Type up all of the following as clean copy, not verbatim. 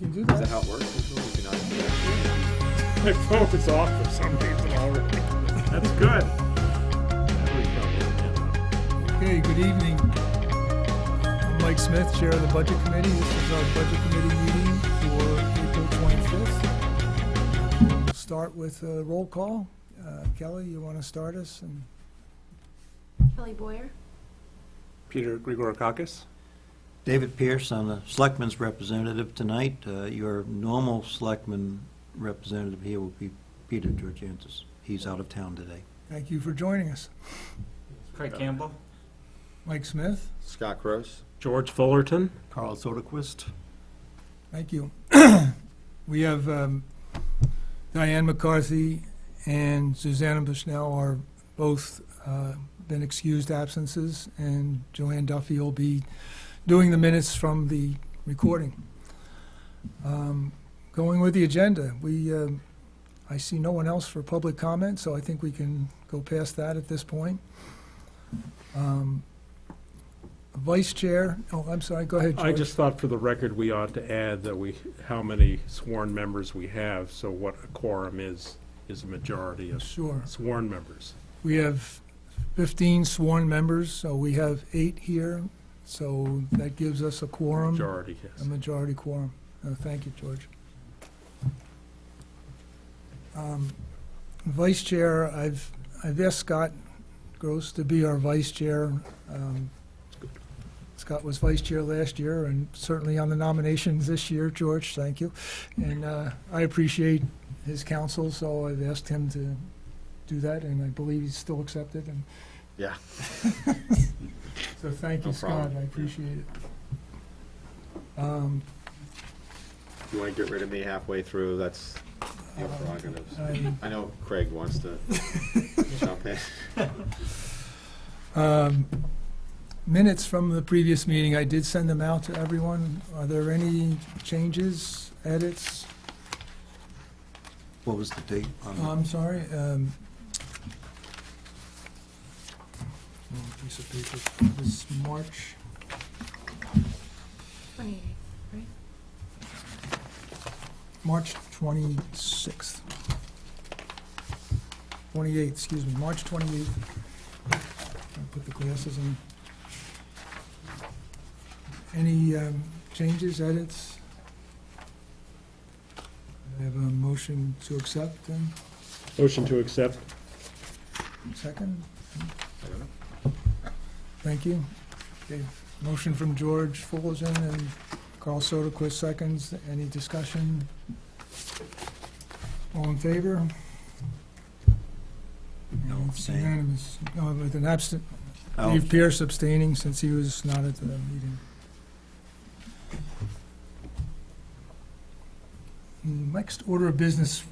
can do Is that. that how it works? Is it not? My phone is off for some reason already. That's good. Okay, good evening. I'm Mike Smith, Chair of the Budget Committee. This is our Budget Committee meeting for April 25th. We'll start with a roll call. Kelly, you want to start us? And Kelly Boyer. Peter Grigorikakis. David Pierce, I'm the Selectman's representative tonight. Your normal Selectman representative here will be Peter Georgiantis. He's out of town today. Thank you for joining us. Craig Campbell. Mike Smith, Scott Gross. George Fullerton. Carl Soderquist. thank you. We have Diane McCarthy and Susanna Bushnell are both been excused absences, and Joanne Duffy will be doing the minutes from the recording. Going with the agenda, I see no one else for public comment, so I think we can go past that at this point. Vice Chair, oh, I'm sorry, go ahead, George. I just thought for the record, we ought to add that how many sworn members we have, so what a quorum is a majority of Sure. sworn members. We have 15 sworn members, so we have 8 here, so that gives us a quorum. Majority, A yes. majority quorum. Thank you, George. Vice Chair, I've asked Scott Gross to be our Vice Chair. Scott was Vice Chair last year and certainly on the nominations this year, George, thank you. And I appreciate his counsel, so I've asked him to do that, and I believe he's still accepted. And Yeah. so thank you, No Scott, problem. I appreciate it. You want to get rid of me halfway through? That's your prerogatives. I know Craig wants to jump in. Minutes from the previous meeting, I did send them out to everyone. Are there any changes, edits? What was the date on Oh, I'm sorry. Piece of paper. It was March. 28th, right? March 26th. 28th, excuse me, March 28th. I'll put the glasses on. Any changes, edits? I have a motion to accept then. Motion to accept. Second? Thank you. Okay, motion from George Fullerton and Carl Soderquist seconds. Any discussion? All in favor? No, It's abstain. unanimous. No, with an absent, Oh, Dave Pierce abstaining since he was not at the meeting. Next order of business,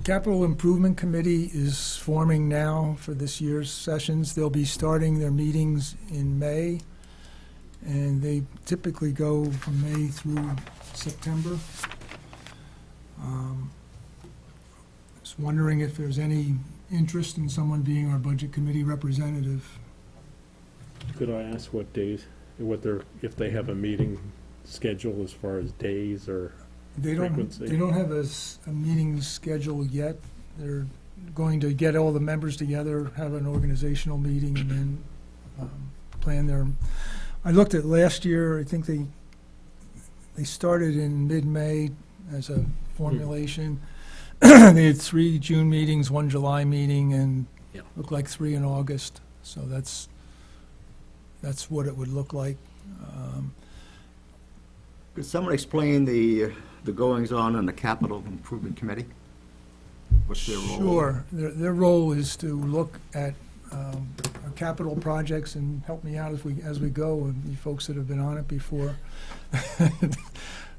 Capital Improvement Committee is forming now for this year's sessions. They'll be starting their meetings in May, and they typically go from May through September. Just wondering if there's any interest in someone being our Budget Committee representative. Could I ask what days, if they have a meeting schedule as far as days or? They Frequency. don't have a meeting schedule yet. They're going to get all the members together, have an organizational meeting, and then plan their, I looked at last year, I think they started in mid-May as a formulation. They had 3 June meetings, 1 July meeting, and Yeah. looked like 3 in August. So that's what it would look like. Could someone explain the goings-on in the Capital Improvement Committee? What's their role? Sure. Their role is to look at our capital projects and help me out as we go, and you folks that have been on it before.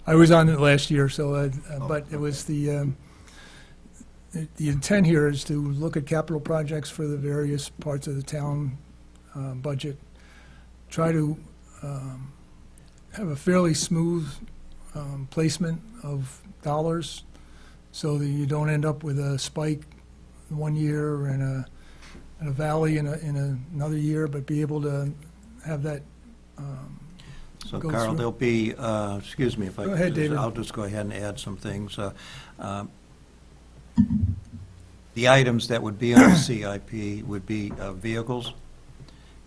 I was on it last year, so, but it was the intent here is to look at capital projects for the various parts of the town budget, try to have a fairly smooth placement of dollars so that you don't end up with a spike one year and a valley in another year, but be able to have that So go Carl, through? there'll be, excuse me if I Go could ahead, just- David. I'll just go ahead and add some things. The items that would be on the CIP would be vehicles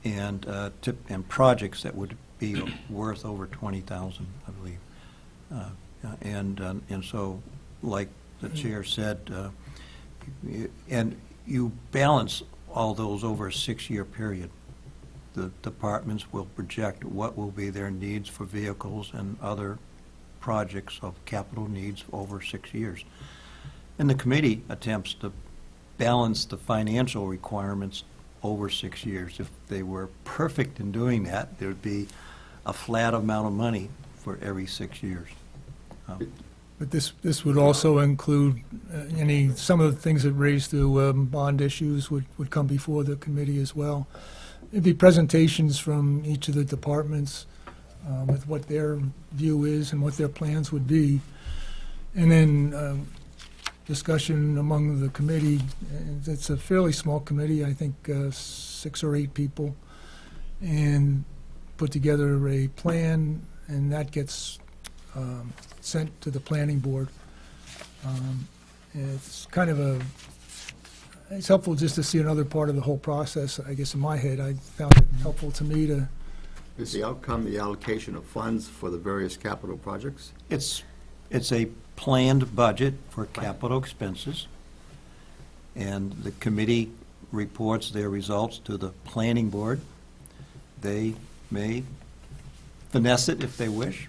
and projects that would be worth over 20,000, I believe. And so, like the chair said, and you balance all those over a 6-year period. The departments will project what will be their needs for vehicles and other projects of capital needs over 6 years. And the committee attempts to balance the financial requirements over 6 years. If they were perfect in doing that, there would be a flat amount of money for every 6 years. But this would also include some of the things that raised through bond issues would come before the committee as well. It'd be presentations from each of the departments with what their view is and what their plans would be. And then discussion among the committee. And it's a fairly small committee, I think 6 or 8 people, and put together a plan, and that gets sent to the planning board. It's kind of it's helpful just to see another part of the whole process. I guess in my head, I found it helpful to me to, Is the outcome the allocation of funds for the various capital projects? It's a planned budget for capital expenses, and the committee reports their results to the planning board. They may finesse it if they wish,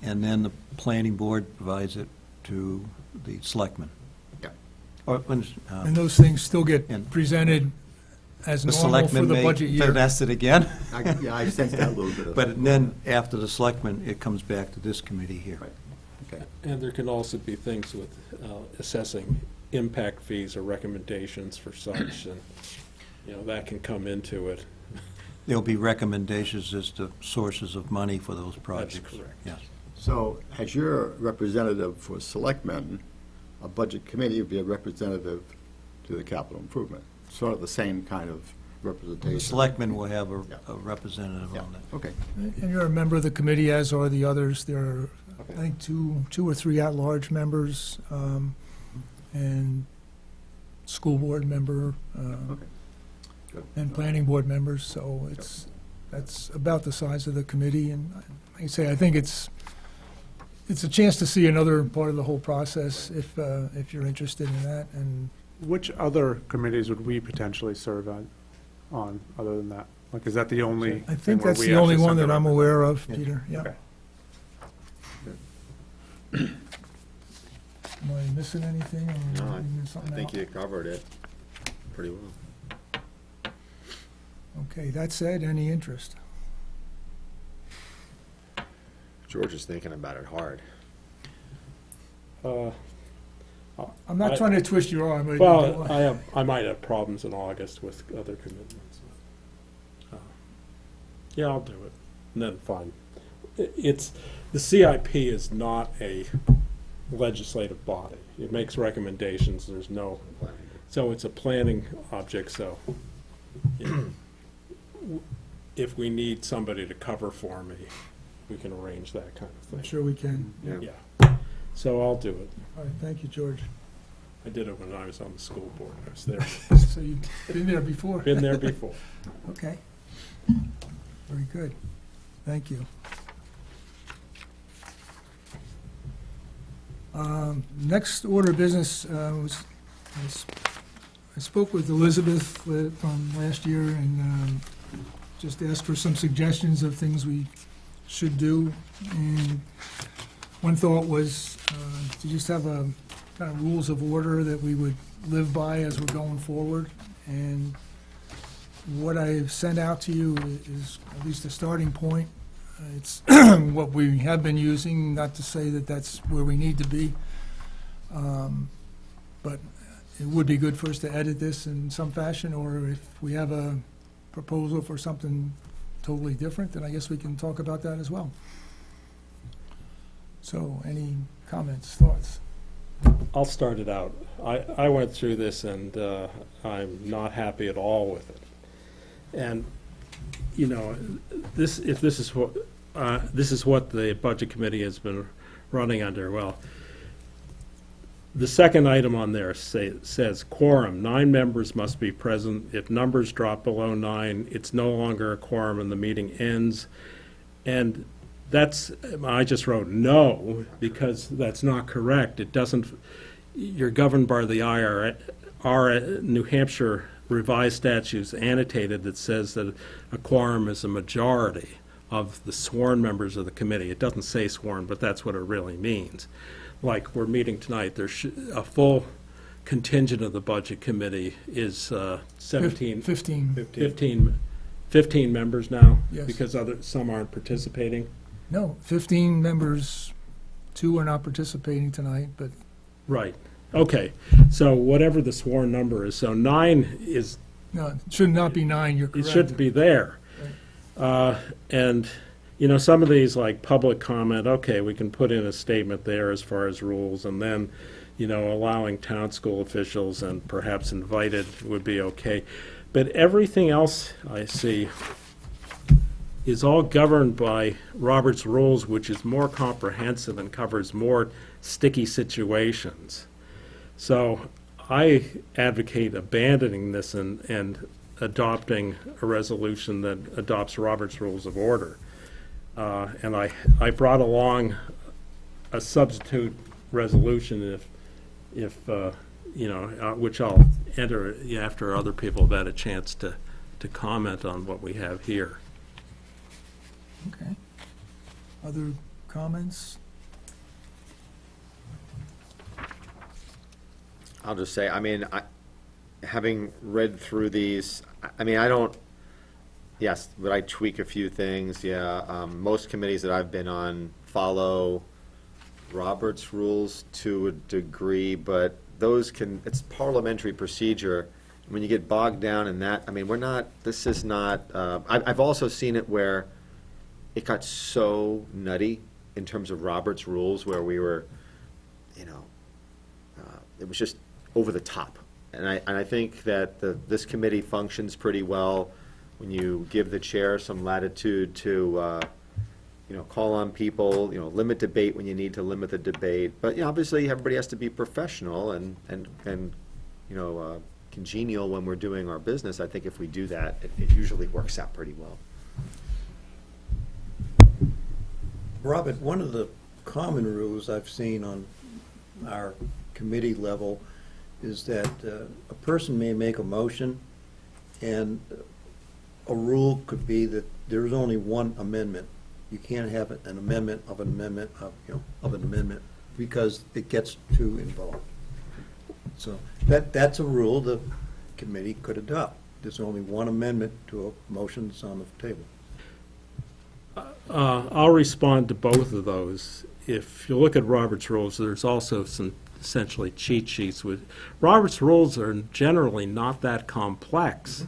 and then the planning board provides it to the selectmen. Yeah. Or, and those things still get And- presented as the normal for selectmen the may budget year. finesse it again. Yeah, I sensed that a little bit. But then, after the selectmen, it comes back to this committee here. Right. Okay. And there can also be things with assessing impact fees or recommendations for such, and, that can come into it. There'll be recommendations as to sources of money for those projects. correct. Yes. So as your representative for selectmen, a budget committee would be a representative to the capital improvement, sort of the same kind of representation. The selectmen will have Yeah. a representative Yeah, on that. okay. And you're a member of the committee, as are the others. There are, I think, two or three at-large members, and school board member, Okay. Good. and planning board members, so that's about the size of the committee. And like I say, I think it's a chance to see another part of the whole process if you're interested in that. And Which other committees would we potentially serve on other than that? Like, is that the only? I thing think where that's we the only actually one send that a I'm rep- aware of, Yeah. Peter, yeah. Okay. Am I missing anything, or No, leaving I something think out? you covered it pretty well. Okay, that said, any interest? George is thinking about it hard. I'm not I- trying to twist your arm, but. Well, I might have problems in August with other commitments. Yeah, I'll do it, and then fine. The CIP is not a legislative body. It makes recommendations, there's no, so it's a planning object, so if we need somebody to cover for me, we can arrange that kind of I'm thing. sure we can. Yeah. Yeah, so I'll do it. All right, thank you, George. I did it when I was on the school board. I was there, So you've been there before? been there before. Okay. Very good. Thank you. Next order of business was, I spoke with Elizabeth from last year and just asked for some suggestions of things we should do. And one thought was to just have a kind of rules of order that we would live by as we're going forward. And what I've sent out to you is at least a starting point. It's what we have been using, not to say that that's where we need to be. But it would be good for us to edit this in some fashion, or if we have a proposal for something totally different, then I guess we can talk about that as well. So, any comments, thoughts? I'll start it out. I went through this and I'm not happy at all with it. And, if this is what, this is what the Budget Committee has been running under. Well, the second item on there says quorum, 9 members must be present. If numbers drop below 9, it's no longer a quorum and the meeting ends. And that's, I just wrote no, because that's not correct. It doesn't, you're governed by the New Hampshire revised statutes annotated that says that a quorum is a majority of the sworn members of the committee. It doesn't say sworn, but that's what it really means. Like we're meeting tonight, there's a full contingent of the Budget Committee is 17, 15. 15 members now? Yes. Because some aren't participating? No, 15 members, 2 are not participating tonight, but Right. Okay. So whatever the sworn number is, so 9 is, no, it should not be 9, you're it correct. shouldn't be there. And, you know, some of these, like public comment, okay, we can put in a statement there as far as rules, and then, you know, allowing town school officials and perhaps invited would be okay. But everything else I see is all governed by Robert's Rules, which is more comprehensive and covers more sticky situations. So I advocate abandoning this and adopting a resolution that adopts Robert's Rules of Order. And I brought along a substitute resolution if you know, which I'll enter after other people have had a chance to comment on what we have here. Okay. Other comments? I'll just say, I mean, having read through these, I mean, I don't, yes, would I tweak a few things? Yeah. Most committees that I've been on follow Robert's rules to a degree, but those it's parliamentary procedure. When you get bogged down in that, I mean, this is not, I've also seen it where it got so nutty in terms of Robert's rules where we were, you know, it was just over the top. And I think that this committee functions pretty well when you give the chair some latitude to, you know, call on people, you know, limit debate when you need to limit the debate. But, you know, obviously, everybody has to be professional and you know, congenial when we're doing our business. I think if we do that, it usually works out pretty well. Robert, one of the common rules I've seen on our committee level is that a person may make a motion, and a rule could be that there's only one amendment. You can't have an amendment of an amendment of, you know, of an amendment, because it gets too involved. So that's a rule the committee could adopt. There's only one amendment to a motion that's on the table. I'll respond to both of those. If you look at Robert's Rules, there's also some essentially cheat sheets with, Robert's Rules are generally not that complex.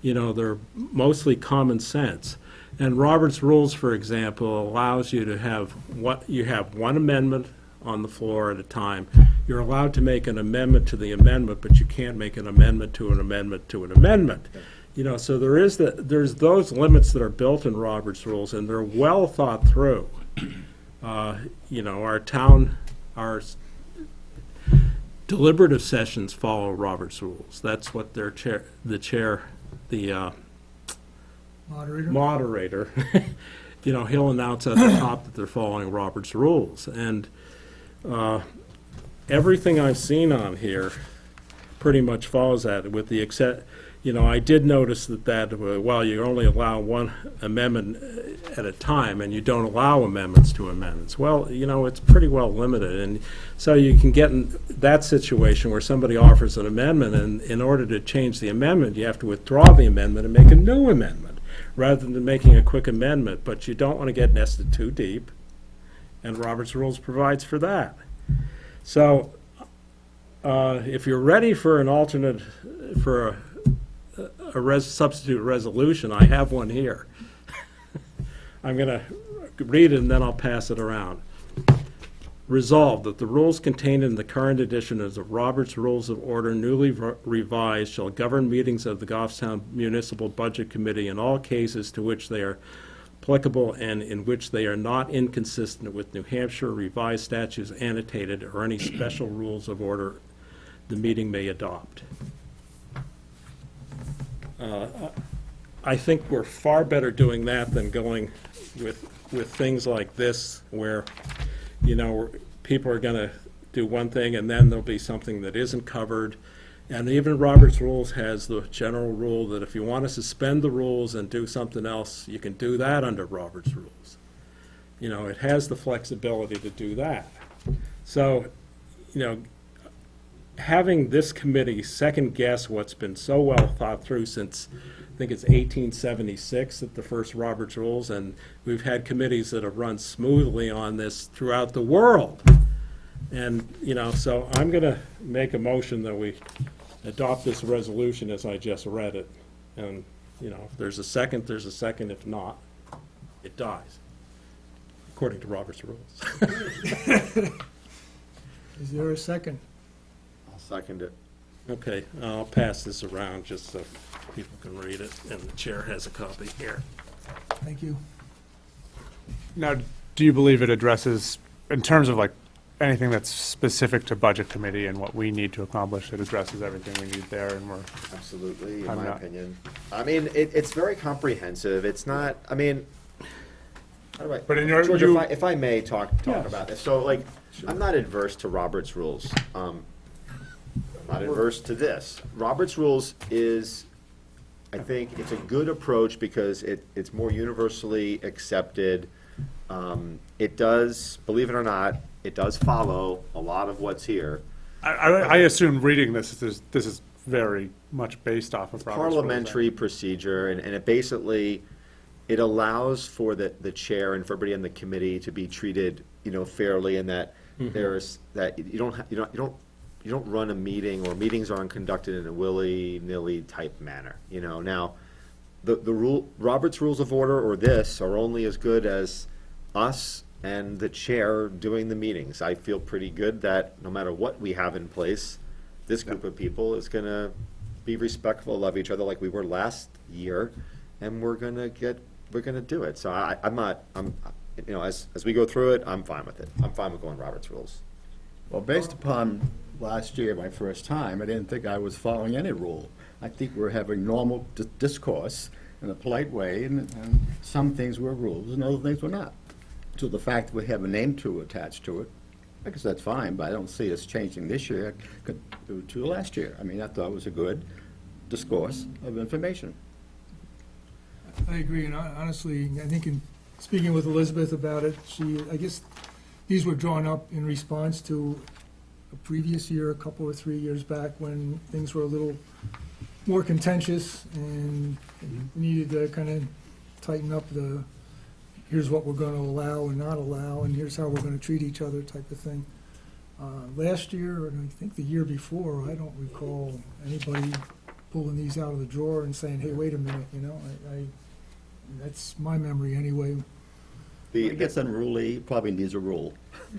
You know, they're mostly common sense. And Robert's Rules, for example, allows you to have one amendment on the floor at a time. You're allowed to make an amendment to the amendment, but you can't make an amendment to an amendment to an amendment. You know, so there's those limits that are built in Robert's Rules, and they're well thought through. You know, our deliberative sessions follow Robert's Rules. That's what the moderator, you know, he'll announce at the top that they're following Robert's Rules. And everything I've seen on here pretty much follows that, with the except, you know, I did notice that well, you only allow one amendment at a time, and you don't allow amendments to amendments. Well, you know, it's pretty well limited, and so you can get in that situation where somebody offers an amendment, and in order to change the amendment, you have to withdraw the amendment and make a new amendment, rather than making a quick amendment. But you don't want to get nested too deep, and Robert's Rules provides for that. So if you're ready for an alternate, for a substitute resolution, I have one here. I'm going to read it and then I'll pass it around. Resolved that the rules contained in the current edition of the Robert's Rules of Order newly revised shall govern meetings of the Goffstown Municipal Budget Committee in all cases to which they are applicable and in which they are not inconsistent with New Hampshire revised statutes annotated or any special rules of order the meeting may adopt. I think we're far better doing that than going with things like this where, you know, people are going to do one thing and then there'll be something that isn't covered. And even Robert's Rules has the general rule that if you want to suspend the rules and do something else, you can do that under Robert's Rules. You know, it has the flexibility to do that. So, you know, having this committee second guess what's been so well thought through since, I think it's 1876 at the first Robert's Rules, and we've had committees that have run smoothly on this throughout the world. And, you know, so I'm going to make a motion that we adopt this resolution as I just read it. And, you know, if there's a second, there's a second. If not, it dies, according to Robert's Rules. Is there a second? I'll second it. Okay, I'll pass this around just so people can read it, and the chair has a copy here. Thank you. Now, do you believe it addresses, in terms of like anything that's specific to budget committee and what we need to accomplish, it addresses everything we need there, and we're, Absolutely, in I'm my not- opinion. I mean, it's very comprehensive. It's not, I mean, how do I? But in your- George, you- if I may talk Yes. about this. So like, I'm not adverse to Robert's Rules. I'm not adverse to this. Robert's Rules is, I think, it's a good approach because it's more universally accepted. It does, believe it or not, it does follow a lot of what's here. I assume reading this is very much based off of Robert's Rules. Parliamentary procedure, and it basically, it allows for the chair and for everybody in the committee to be treated, you know, fairly, and that there's, that you don't run a meeting, or meetings aren't conducted in a willy-nilly type manner, you know. Now, the Robert's Rules of Order or this are only as good as us and the chair doing the meetings. I feel pretty good that no matter what we have in place, this group of people is gonna be respectful of each other like we were last year, and we're gonna do it. So you know, as we go through it, I'm fine with it. I'm fine with going Robert's Rules. Well, based upon last year, my first time, I didn't think I was following any rule. I think we're having normal discourse in a polite way, and some things were rules and other things were not. So the fact that we have a name to attach to it, I guess that's fine, but I don't see us changing this year to last year. I mean, I thought it was a good discourse of information. I agree, and honestly, I think in speaking with Elizabeth about it, I guess these were drawn up in response to a previous year, a couple or 3 years back, when things were a little more contentious and needed to kind of tighten up here's what we're going to allow and not allow, and here's how we're going to treat each other type of thing. Last year, and I think the year before, I don't recall anybody pulling these out of the drawer and saying, hey, wait a minute, you know, that's my memory anyway. It gets unruly, probably needs a rule.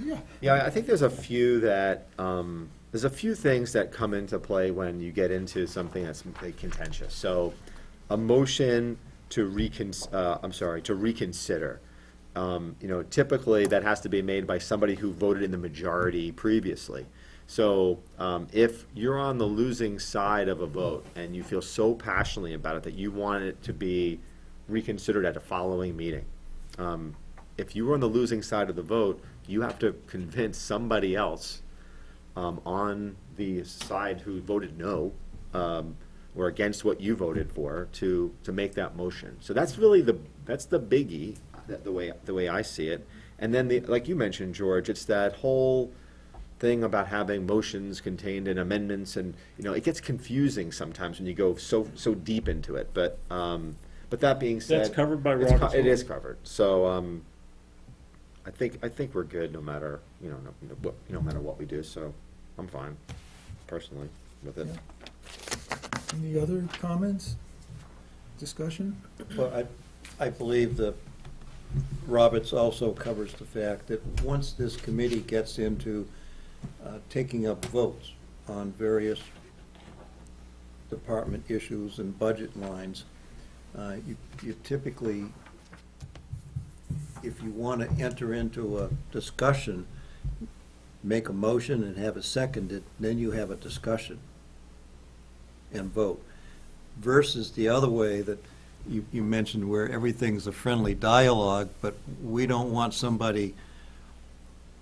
Yeah. Yeah, I think there's a few that, there's a few things that come into play when you get into something that's contentious. So, a motion to reconsider. You know, typically that has to be made by somebody who voted in the majority previously. So, if you're on the losing side of a vote and you feel so passionately about it that you want it to be reconsidered at a following meeting, if you were on the losing side of the vote, you have to convince somebody else on the side who voted no, or against what you voted for, to make that motion. So that's really that's the biggie, the way I see it. And then like you mentioned, George, it's that whole thing about having motions contained in amendments, and you know, it gets confusing sometimes when you go so deep into it. But that being said, That's covered by it's Robert's it Rules. is covered. So I think we're good no matter no matter what we do. So I'm fine personally with it. Any other comments, discussion? Well, I believe that Roberts also covers the fact that once this committee gets into taking up votes on various department issues and budget lines, you typically if you want to enter into a discussion, make a motion and have it seconded, then you have a discussion and vote. Versus the other way that you mentioned where everything's a friendly dialogue, but we don't want somebody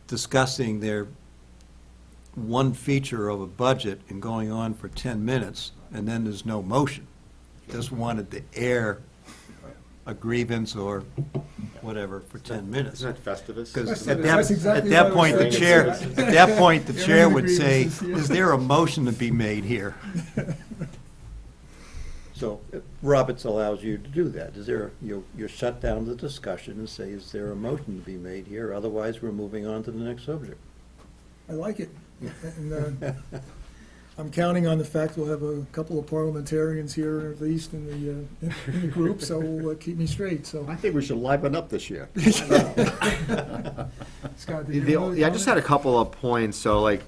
discussing their one feature of a budget and going on for 10 minutes, and then there's no motion. Just wanted to air a grievance or whatever for 10 minutes. Isn't that Festivus? Because That's exactly at what that I point, was the saying. chair, at that point, the chair would say, Grievances, yeah. is there a motion to be made here? So Roberts allows you to do that. Is there, you shut down the discussion and say, is there a motion to be made here? Otherwise, we're moving on to the next subject. I like it. And I'm counting on the fact we'll have a couple of parliamentarians here at least in the group, so will keep me straight, so. I think we should liven up this year. Scott, did you have another Yeah, I just had a comment? couple of points, so like,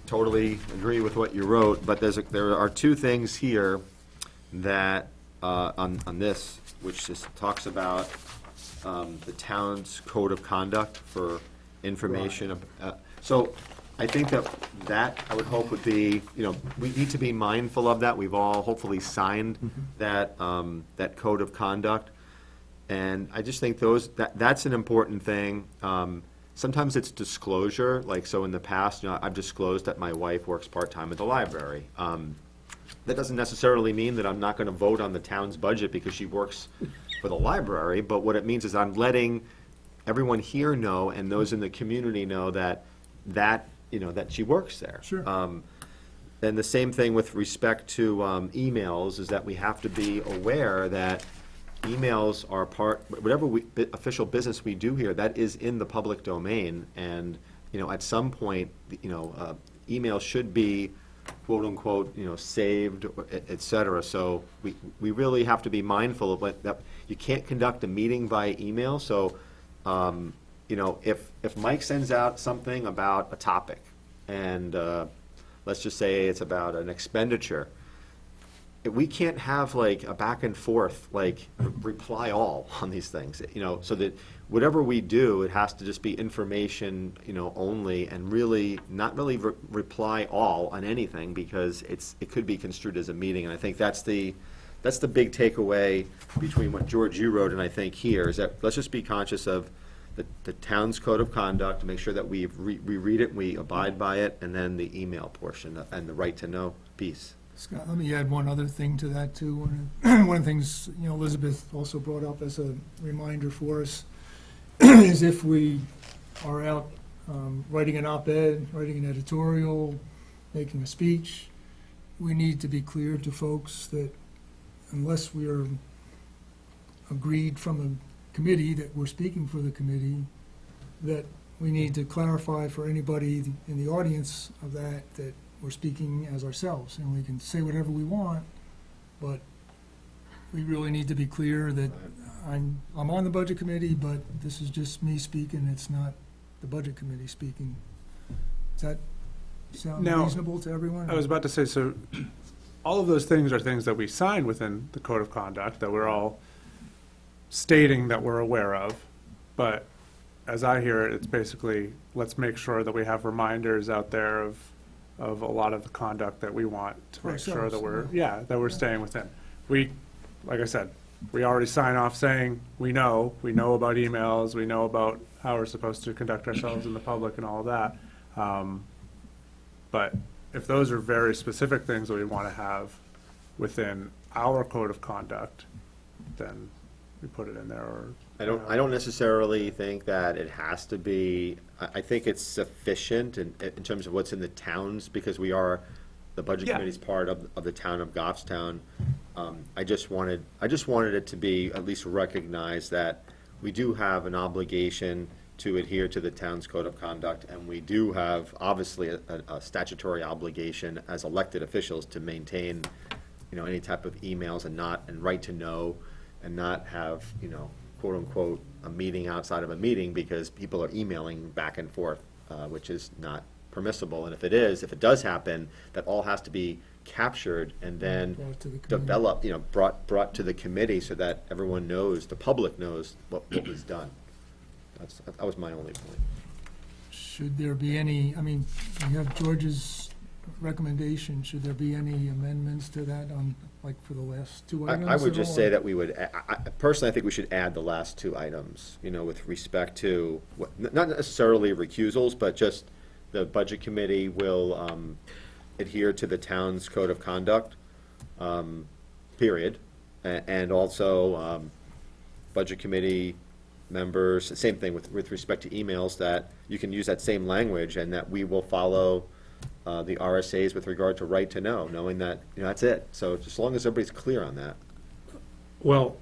totally agree with what you wrote, but there are two things here that, on this, which just talks about the town's code of conduct for information. So I think that I would hope would be, we need to be mindful of that. We've all hopefully signed that, that code of conduct. And I just think that's an important thing. Sometimes it's disclosure, like, so in the past, I've disclosed that my wife works part-time at the library. That doesn't necessarily mean that I'm not gonna vote on the town's budget because she works for the library, but what it means is I'm letting everyone here know and those in the community know that she works there. Sure. And the same thing with respect to emails, is that we have to be aware that emails are whatever official business we do here, that is in the public domain, and, at some point, email should be quote-unquote, saved, et cetera. So we really have to be mindful of that. You can't conduct a meeting via email, so, if Mike sends out something about a topic, and let's just say it's about an expenditure, we can't have like a back and forth, like reply all on these things, so that whatever we do, it has to just be information, only, and really, not really reply all on anything, because it could be construed as a meeting, and I think that's the big takeaway between what George, you wrote, and I think here, is that let's just be conscious of the town's code of conduct, to make sure that we read it, we abide by it, and then the email portion, and the right to know piece. Scott, let me add one other thing to that, too. One of the things, Elizabeth also brought up as a reminder for us is if we are out writing an op-ed, writing an editorial, making a speech, we need to be clear to folks that unless we are agreed from a committee that we're speaking for the committee, that we need to clarify for anybody in the audience of that we're speaking as ourselves, and we can say whatever we want, but we really need to be clear that I'm on the budget committee, but this is just me speaking, it's not the budget committee speaking. Does that sound Now, reasonable to everyone? I was about to say, so all of those things are things that we sign within the code of conduct, that we're all stating that we're aware of, but as I hear it, it's basically, let's make sure that we have reminders out there of a lot of the conduct that we want to For make sure that ourselves, that we're staying within. Like I said, we already sign off saying, we know about emails, we know about how we're supposed to conduct ourselves in the public and all of that. But if those are very specific things that we want to have within our code of conduct, then we put it in there, or. I don't necessarily think that it has to be, I think it's sufficient in terms of what's in the towns, because we are, the budget Yeah. committee's part of the town of Goffstown. I just wanted it to be at least recognized that we do have an obligation to adhere to the town's code of conduct, and we do have, obviously, a statutory obligation as elected officials to maintain, any type of emails and right to know, and not have, quote unquote, a meeting outside of a meeting because people are emailing back and forth, which is not permissible. And if it does happen, that all has to be captured and then Brought to the committee. developed, brought to the committee so that everyone knows, the public knows what was done. That was my only point. Should there be any, I mean, you have George's recommendation, should there be any amendments to that on, like, for the last two items? I would at just all? say that we would, personally, I think we should add the last two items, with respect to, not necessarily recusals, but just the Budget Committee will adhere to the town's code of conduct, period. And also, Budget Committee members, same thing with respect to emails, that you can use that same language, and that we will follow the RSAs with regard to right to know, knowing that, that's it. So just as long as everybody's clear on that. Well,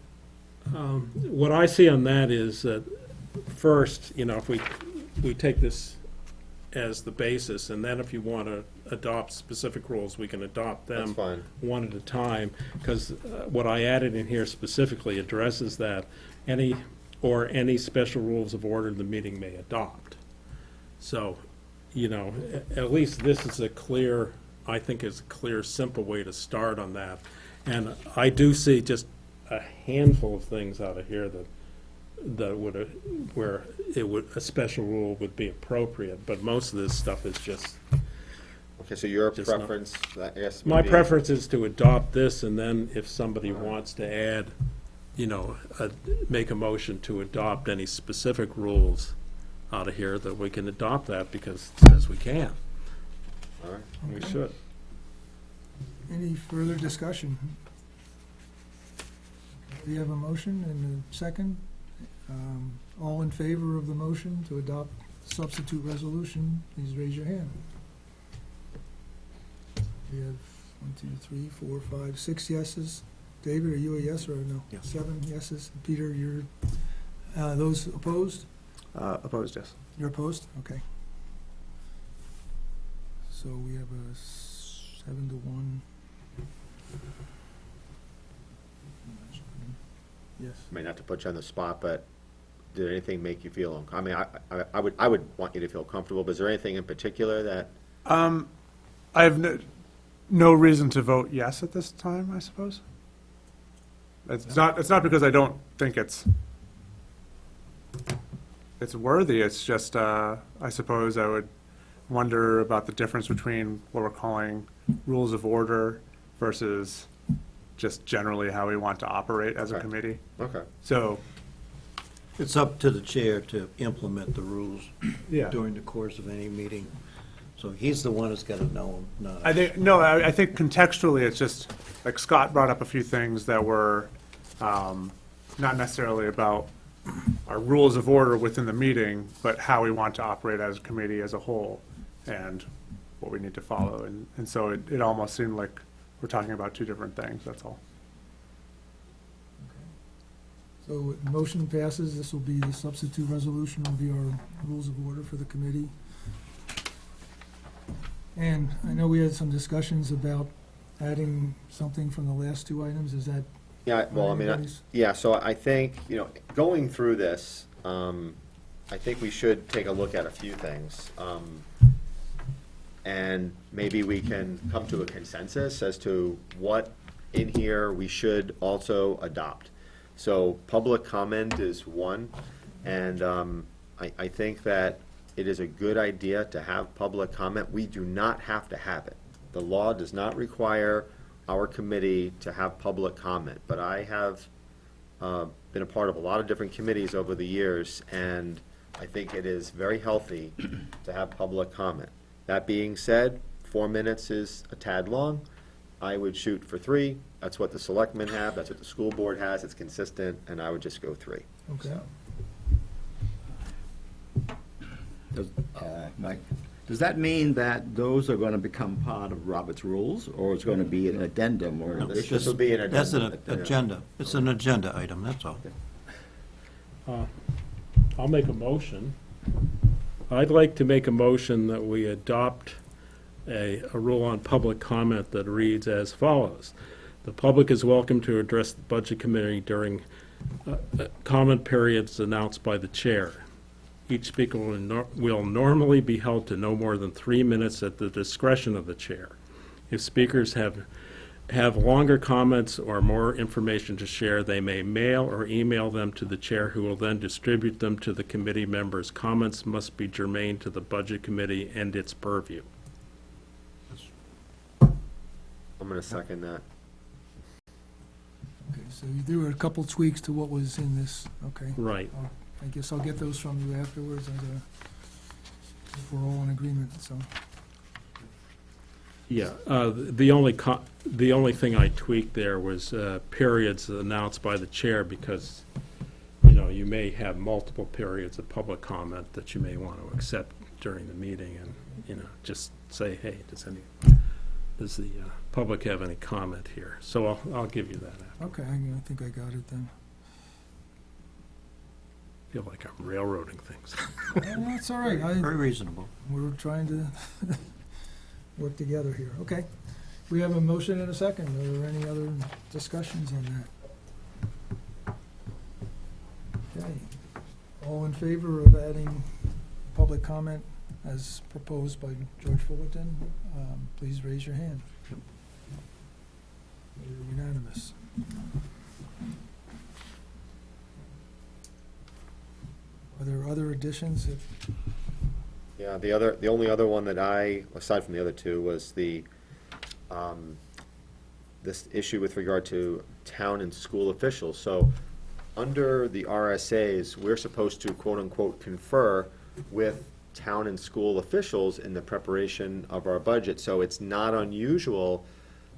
what I see on that is that first, if we take this as the basis, and then if you want to adopt specific rules, we can adopt them. That's fine. One at a time, because what I added in here specifically addresses that any special rules of order the meeting may adopt. So, at least this is I think is a clear, simple way to start on that. And I do see just a handful of things out of here where a special rule would be appropriate, but most of this stuff is just, Okay, so your Just not- preference, I guess. would my be- preference is to adopt this, and then if somebody wants to add, make a motion to adopt any specific rules out of here, that we can adopt that, because it says we can. All right. We should. Any further discussion? We have a motion and a second. All in favor of the motion to adopt substitute resolution, please raise your hand. We have 1, 2, 3, 4, 5, 6 yeses. David, are you a yes or a no? Yes. 7 yeses. Peter, you're, those opposed? Opposed, yes. You're opposed? Okay. So we have a 7 to 1. Yes. I mean, not to put you on the spot, but did anything make you feel, I mean, I would want you to feel comfortable, but is there anything in particular that, I have no reason to vote yes at this time, I suppose. It's not because I don't think it's worthy, it's just, I suppose I would wonder about the difference between what we're calling rules of order versus just generally how we want to operate as a Okay. committee. okay. So, It's up to the chair to implement the rules yeah. during the course of any meeting. So he's the one that's got to know them, not I us. think, no, I think contextually, it's just, like Scott brought up a few things that were not necessarily about our rules of order within the meeting, but how we want to operate as a committee as a whole, and what we need to follow. And so it almost seemed like we're talking about two different things, that's all. So the motion passes. This will be the substitute resolution, will be our rules of order for the committee. And I know we had some discussions about adding something from the last two items. Is that Yeah, well, I mean, anybody's? yeah, so I think, going through this, I think we should take a look at a few things. And maybe we can come to a consensus as to what in here we should also adopt. So public comment is one, and I think that it is a good idea to have public comment. We do not have to have it. The law does not require our committee to have public comment, but I have been a part of a lot of different committees over the years, and I think it is very healthy to have public comment. That being said, 4 minutes is a tad long. I would shoot for 3. That's what the selectmen have, that's what the school board has, it's consistent, and I would just go 3. Okay. Mike, does that mean that those are going to become part of Robert's rules, or it's going to be an addendum or an No, This addition? will be an That's an addendum. agenda. It's an agenda item, that's all. I'll make a motion. I'd like to make a motion that we adopt a rule on public comment that reads as follows. The public is welcome to address the Budget Committee during comment periods announced by the chair. Each speaker will normally be held to no more than 3 minutes at the discretion of the chair. If speakers have have longer comments or more information to share, they may mail or email them to the chair, who will then distribute them to the committee members. Comments must be germane to the Budget Committee and its purview. I'm gonna second that. Okay, so there were a couple tweaks to what was in this, okay. Right. I guess I'll get those from you afterwards if we're all in agreement, so. Yeah, the only thing I tweaked there was periods announced by the chair, because, you know, you may have multiple periods of public comment that you may want to accept during the meeting, and, you know, just say, hey, does the public have any comment here? So I'll give you that after. Okay, I think I got it then. I feel like I'm railroading things. That's all right. Very reasonable. We're trying to work together here. Okay. We have a motion and a second. Are there any other discussions on that? Okay. All in favor of adding public comment as proposed by George Fullerton, please raise your hand. You're unanimous. Are there other additions? Yeah, the only other one that aside from the other two, was this issue with regard to town and school officials. So, under the RSAs, we're supposed to quote-unquote confer with town and school officials in the preparation of our budget. So it's not unusual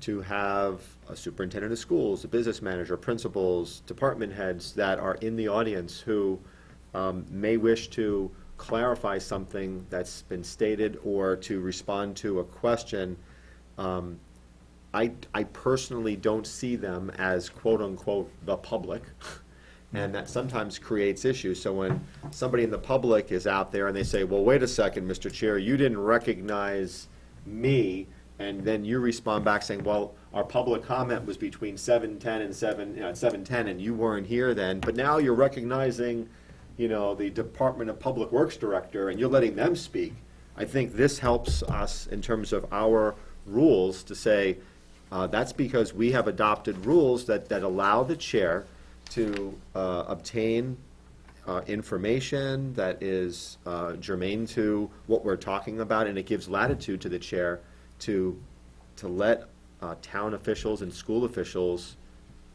to have a superintendent of schools, a business manager, principals, department heads that are in the audience who may wish to clarify something that's been stated or to respond to a question. I personally don't see them as quote-unquote the public, and that sometimes creates issues. So when somebody in the public is out there and they say, well, wait a second, Mr. Chair, you didn't recognize me, and then you respond back saying, well, our public comment was between 7:10 and 7:10, and you weren't here then, but now you're recognizing, you know, the Department of Public Works Director, and you're letting them speak. I think this helps us in terms of our rules to say, that's because we have adopted rules that allow the chair to obtain information that is germane to what we're talking about, and it gives latitude to the chair to let town officials and school officials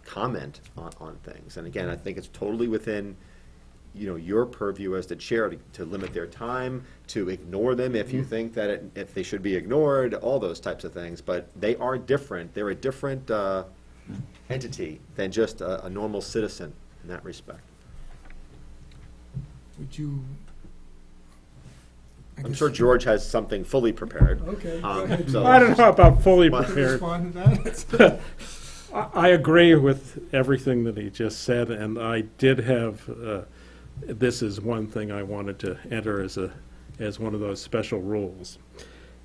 comment on things. And again, I think it's totally within, you know, your purview as the chair to limit their time, to ignore them if you think that if they should be ignored, all those types of things. But they are different. They're a different entity than just a normal citizen in that respect. Would you? I'm sure George has something fully prepared. Okay. go Um, ahead. so- I don't know about fully But- prepared. Respond to that? I agree with everything that he just said, and I did have, this is one thing I wanted to enter as one of those special rules.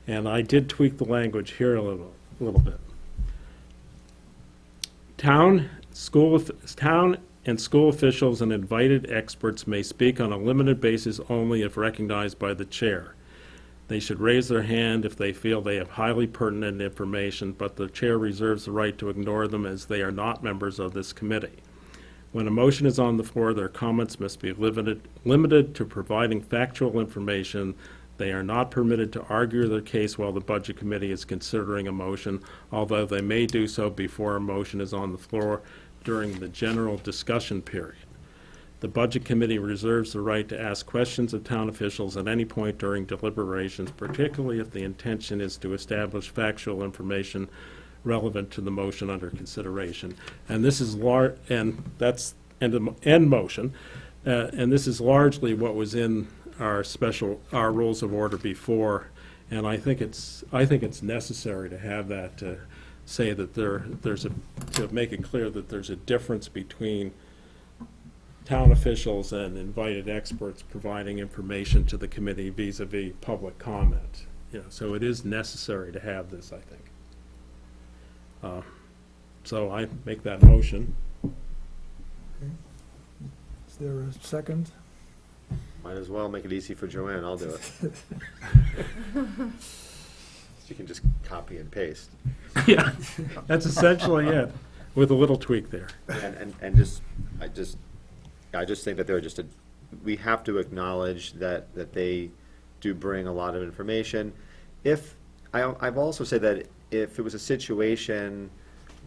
And I did tweak the language here a little bit. Town and school officials and invited experts may speak on a limited basis only if recognized by the chair. They should raise their hand if they feel they have highly pertinent information, but the chair reserves the right to ignore them as they are not members of this committee. When a motion is on the floor, their comments must be limited to providing factual information. They are not permitted to argue their case while the Budget Committee is considering a motion, although they may do so before a motion is on the floor during the general discussion period. The Budget Committee reserves the right to ask questions of town officials at any point during deliberations, particularly if the intention is to establish factual information relevant to the motion under consideration. And this is and that's end motion. And this is largely what was in our rules of order before. And I think it's necessary to have that, to say that to make it clear that there's a difference between town officials and invited experts providing information to the committee vis-a-vis public comment. You know, so it is necessary to have this, I think. So I make that motion. Is there a second? Might as well make it easy for Joanne, I'll do it. you can just copy and paste. Yeah, that's essentially it, with a little tweak there. And just, I just think that they're just we have to acknowledge that they do bring a lot of information. I've also said that if it was a situation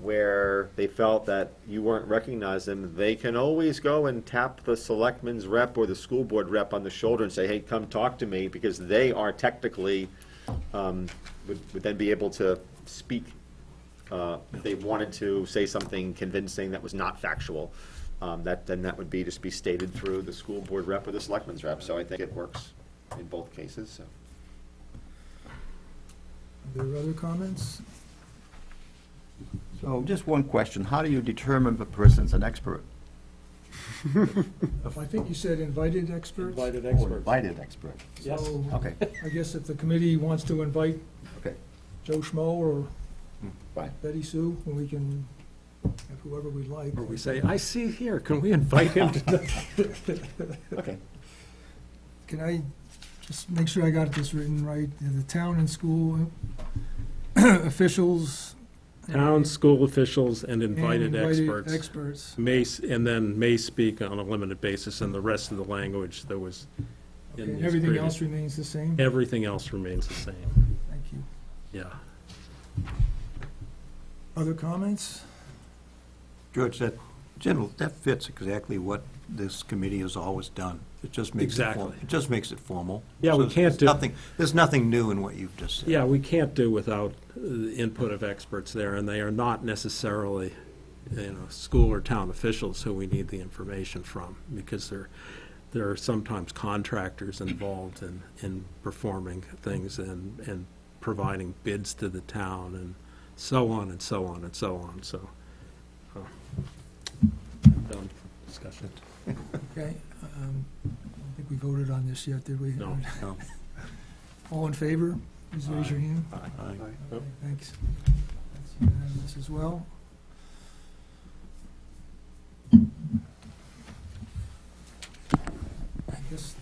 where they felt that you weren't recognizing them, they can always go and tap the selectman's rep or the school board rep on the shoulder and say, hey, come talk to me, because they are technically, would then be able to speak, if they wanted to say something convincing that was not factual. Then that would be just be stated through the school board rep or the selectman's rep, so I think it works in both cases, so. Are there other comments? So just one question, how do you determine if a person's an expert? I think you said invited experts? Or invited expert? Yes. So, Okay, I guess if the committee wants to invite okay, Joe Schmo or fine. Betty Sue, and we can have whoever we like. Or we say, I see here, can we invite him to? Okay. Can I just make sure I got this written right? The town and school officials. Town, school officials, and and invited experts Experts. and then may speak on a limited basis, and the rest of the language that was Okay, in and these everything agreements. else remains the same? Everything else remains the same, Thank you. yeah. Other comments? George, that fits exactly what this committee has always done. It just makes it formal. Exactly. It just makes it formal. Yeah, we So can't there's nothing new in what you've just said. Yeah, we can't do without the input of experts there, and they are not necessarily, school or town officials who we need the information from, because there are sometimes contractors involved in performing things and providing bids to the town, and so on and so on and so on, so. Done discussion. Okay. I don't think we voted on this yet, did we? No. No. All in favor, please raise your hand. Aye. Thanks. That's unanimous as well. I guess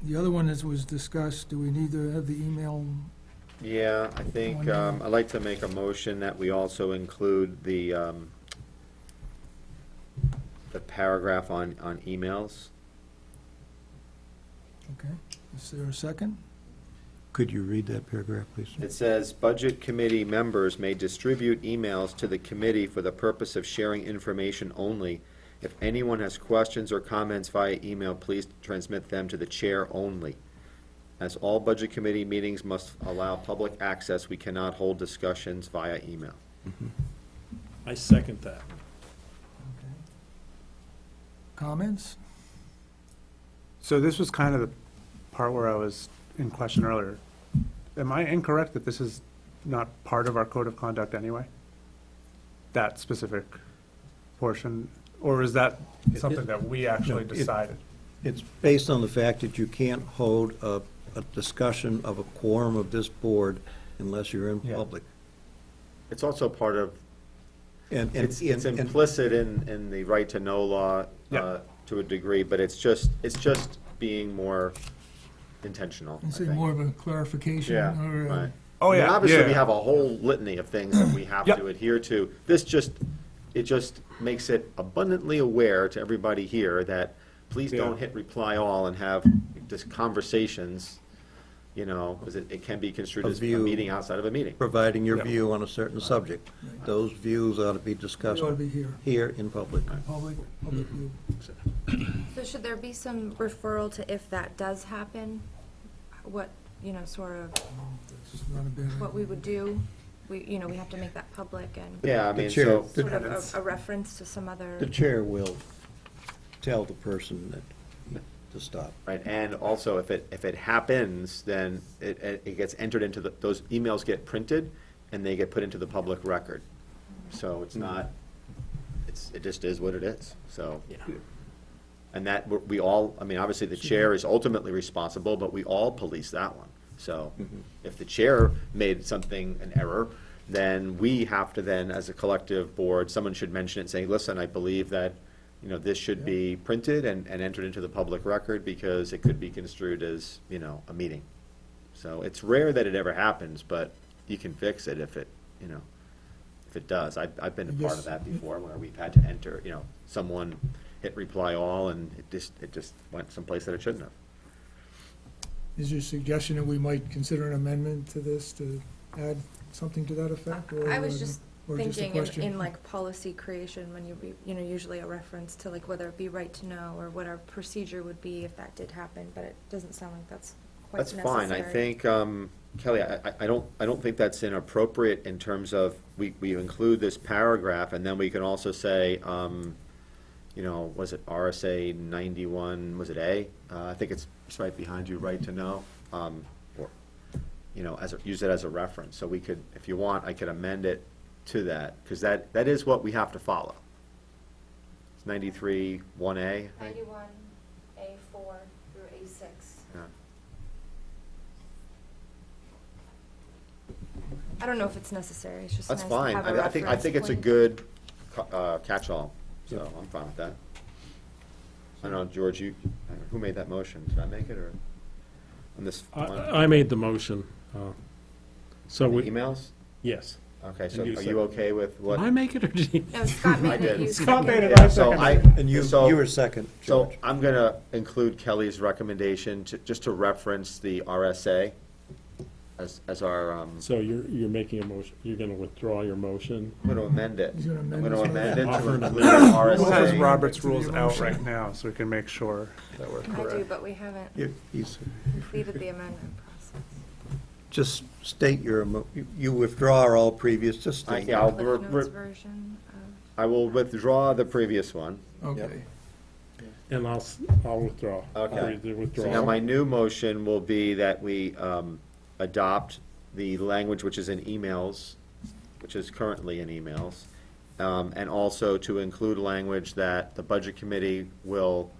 the other one that was discussed, do we need to have the email? Yeah, I think, I'd like to make a motion that we also include the paragraph on emails. Okay. Is there a second? Could you read that paragraph, please? It says, "Budget committee members may distribute emails to the committee for the purpose of sharing information only. If anyone has questions or comments via email, please transmit them to the chair only. As all budget committee meetings must allow public access, we cannot hold discussions via email." I second that. Okay. Comments? So this was kind of the part where I was in question earlier. Am I incorrect that this is not part of our code of conduct anyway? That specific portion, or is that something that we actually No, decided? It's based on the fact that you can't hold a discussion of a quorum of this board unless you're in Yeah. public. It's also part of, And it's and- implicit in the right to know law Yeah. to a degree, but it's just being more intentional, I Is it think. more of a clarification? Yeah, or, right. Oh, I mean, yeah, obviously, we yeah. have a whole litany of things that we have Yep. to adhere to. It just makes it abundantly aware to everybody here that please don't Yeah. hit reply all and have just conversations, because it can be construed A as a view. meeting outside of a meeting. providing your Yeah. view on a certain subject. Those views ought to be It discussed ought to be here, here in public. public view. So should there be some referral to if that does happen? What, sort of, That's not a bad what we idea. would do? We have to make that public and Yeah, I The mean, chair- so, the- sort of a reference to some other. The chair will tell the person to stop. right, and also if it happens, then it gets entered into those emails get printed and they get put into the public record. So it's not, it just is what it is, so. Yeah. And that, we all, I mean, obviously, the chair is ultimately responsible, but we all police that one. So if the chair made something, an error, then we have to then, as a collective board, someone should mention it, saying, listen, I believe that, this should be printed and entered into the public record because it could be construed as, a meeting. So it's rare that it ever happens, but you can fix it if it, you know, if it does. I've been a I part guess- of that before, where we've had to enter, you know, someone hit reply all, and it just went someplace that it shouldn't have. Is your suggestion that we might consider an amendment to this to add something to that effect? or, I was just or a thinking question? in like policy creation, when you know, usually a reference to like whether it be right to know or what our procedure would be if that did happen, but it doesn't sound like that's quite That's necessary. fine. I think, Kelly, I don't think that's inappropriate in terms of, we include this paragraph, and then we can also say, you know, was it RSA 91, was it A? I think it's right behind you, right to know, or, you know, use it as a reference. So we could, if you want, I could amend it to that, because that is what we have to follow. It's 93, 1A, I think. 91, A4 through A6. Yeah. I don't know if it's necessary, it's just nice That's to fine. have a I think it's a reference good catch-all, so I'm fine with that. I don't know, George, who made that motion? Did I make it, or on this one? I made the motion. So On the we, emails? yes. Okay, so And you are said- you okay with Did what? I make it or did you? point. No, Scott made it, did. you Scott made seconded it, I Yeah, so seconded And you so- were second, So George. I'm gonna include Kelly's recommendation just to reference the RSA as our, So you're making a motion, you're gonna withdraw your motion? I'm gonna amend it. He's gonna I'm amend gonna his amend it motion. to include Who has RSA. Robert's To the rules out motion. right now, so we can make sure that we're I do, correct? but we haven't He's- completed the amendment process. Just state you withdraw all previous, just state. Yeah, I'll Cliff re- Notes version of. I will withdraw the previous one. Okay. And I'll withdraw. Okay. I'll either withdraw. So now my new motion will be that we adopt the language which is in emails, which is currently in emails, and also to include language that the Budget Committee will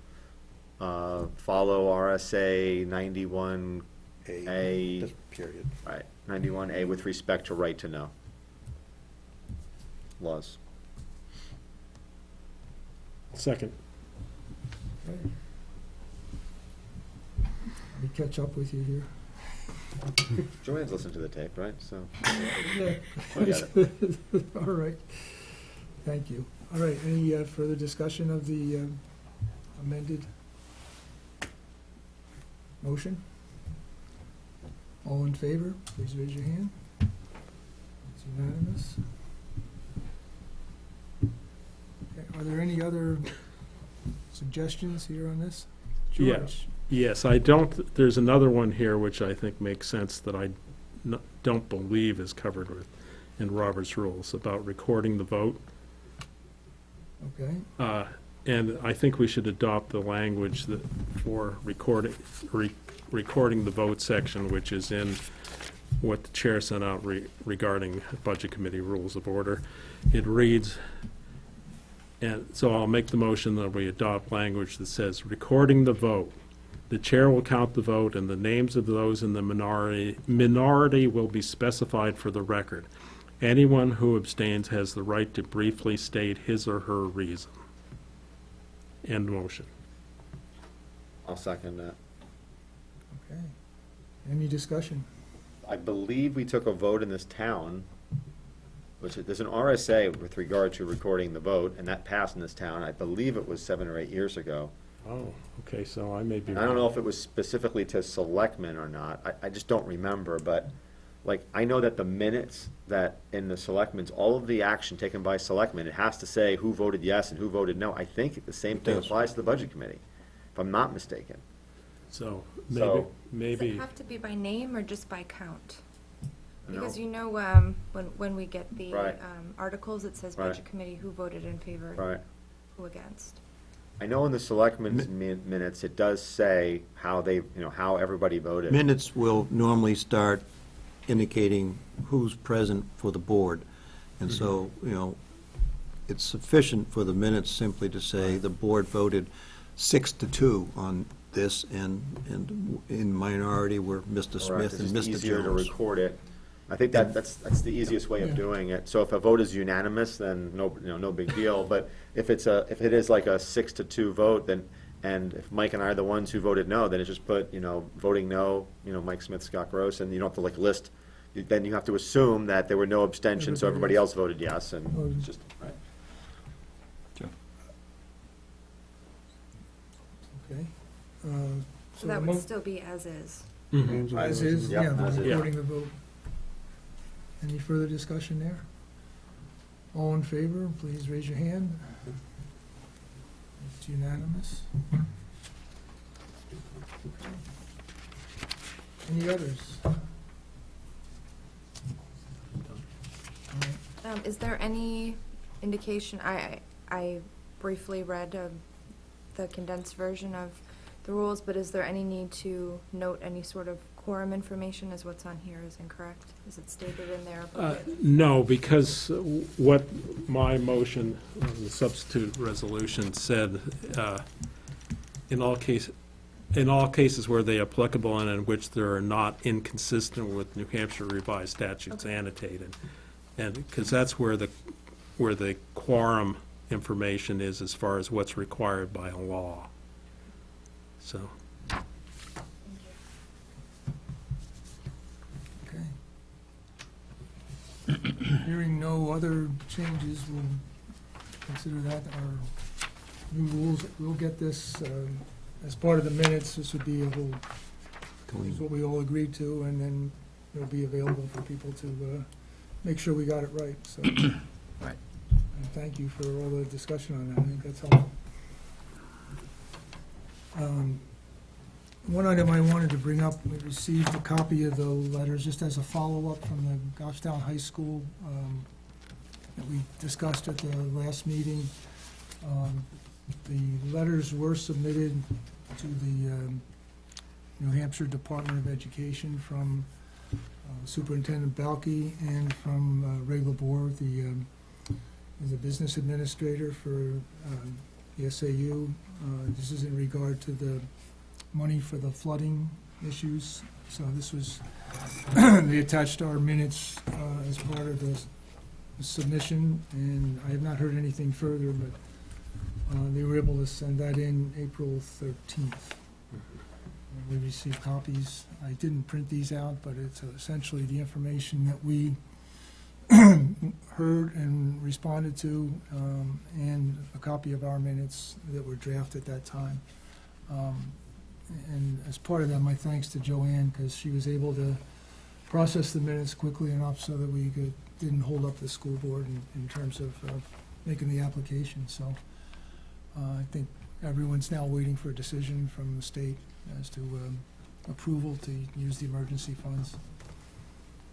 follow RSA 91A, Just period. right, 91A with respect to right to know laws. Second. Okay. Let me catch up with you here. Joanne's listened to the tape, right? So, Yeah. I got it. All right. Thank you. All right, any further discussion of the amended motion? All in favor, please raise your hand. It's unanimous. Okay, are there any other suggestions here on this? Yeah. George? Yes, there's another one here which I think makes sense that I don't believe is covered in Robert's rules about recording the vote. Okay, And I think we should adopt the language that for recording the vote section, which is in what the chair sent out regarding Budget Committee Rules of Order. It reads, and so I'll make the motion that we adopt language that says, recording the vote. The chair will count the vote, and the names of those in the minority will be specified for the record. Anyone who abstains has the right to briefly state his or her reason. End motion. I'll second that. okay. Any discussion? I believe we took a vote in this town, there's an RSA with regard to recording the vote, and that passed in this town. I believe it was 7 or 8 years ago. Oh, okay, so I may be. I don't know if it was specifically to selectmen or not. I just don't remember, but, like, I know that the minutes that in the selectmen's, all of the action taken by selectmen, it has to say who voted yes and who voted no. I think the same thing does. applies to the Budget Committee, if I'm not mistaken. So So- Does it maybe, have to be by name or just by count? No. Because you know, when we get the Right. articles, it says Right. Budget Committee, who voted in favor, Right. who against. I know in the selectmen's minutes, it does say how they, how everybody voted. Minutes will normally start indicating who's present for the board. And so, it's sufficient for the minutes simply to say the board voted 6-2 on this, and in minority were Mr. Correct. Smith It's and just Mr. easier to Jones. record it. I think that's the easiest way of Yeah. doing it. So if a vote is unanimous, then no big deal. But if it is like a 6-2 vote, then, and if Mike and I are the ones who voted no, then it's just put, voting no, Mike Smith, Scott Gross, and you don't have to list then you have to assume that there were no abstentions, so everybody else voted yes, and it's just, right. Okay. So that would still be as is. As is, Yep, yeah, as is. recording the vote. Any further discussion there? All in favor, please raise your hand. It's unanimous. Any others? All right. Is there any indication, I briefly read the condensed version of the rules, but is there any need to note any sort of quorum information, as what's on here is incorrect? Is it stated in there? No, because what my motion, the substitute resolution said, in all cases where they are applicable and in which they are not inconsistent with New Hampshire revised statutes annotated. And, because that's where the quorum information is as far as what's required by law. So, Okay. Hearing no other changes, we'll consider that our new rules. We'll get this as part of the minutes. This would be a whole, this is what we all agreed to, and then it'll be available for people to make sure we got it right, so. Right. And thank you for all the discussion on that. I think that's helpful. One item I wanted to bring up, we received a copy of the letters just as a follow-up from the Goffstown High School that we discussed at the last meeting. The letters were submitted to the New Hampshire Department of Education from Superintendent Balke and from Ray Labor, the business administrator for the SAU. This is in regard to the money for the flooding issues. So this was, they attached our minutes as part of the submission, and I have not heard anything further, but they were able to send that in April 13th. We received copies. I didn't print these out, but it's essentially the information that we heard and responded to, and a copy of our minutes that were drafted at that time. And as part of that, my thanks to Joanne, because she was able to process the minutes quickly enough so that we didn't hold up the school board in terms of making the application. So I think everyone's now waiting for a decision from the state as to approval to use the emergency funds.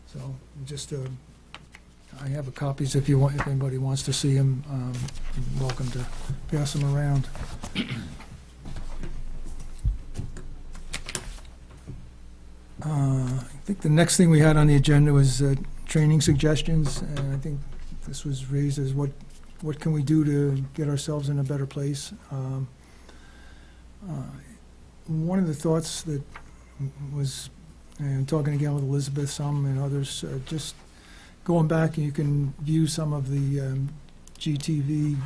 So just, I have copies if you want, if anybody wants to see them, you're welcome to pass them around. I think the next thing we had on the agenda was training suggestions, and I think this was raised as what can we do to get ourselves in a better place. One of the thoughts that was, and talking again with Elizabeth some and others, just going back, and you can view some of the GTV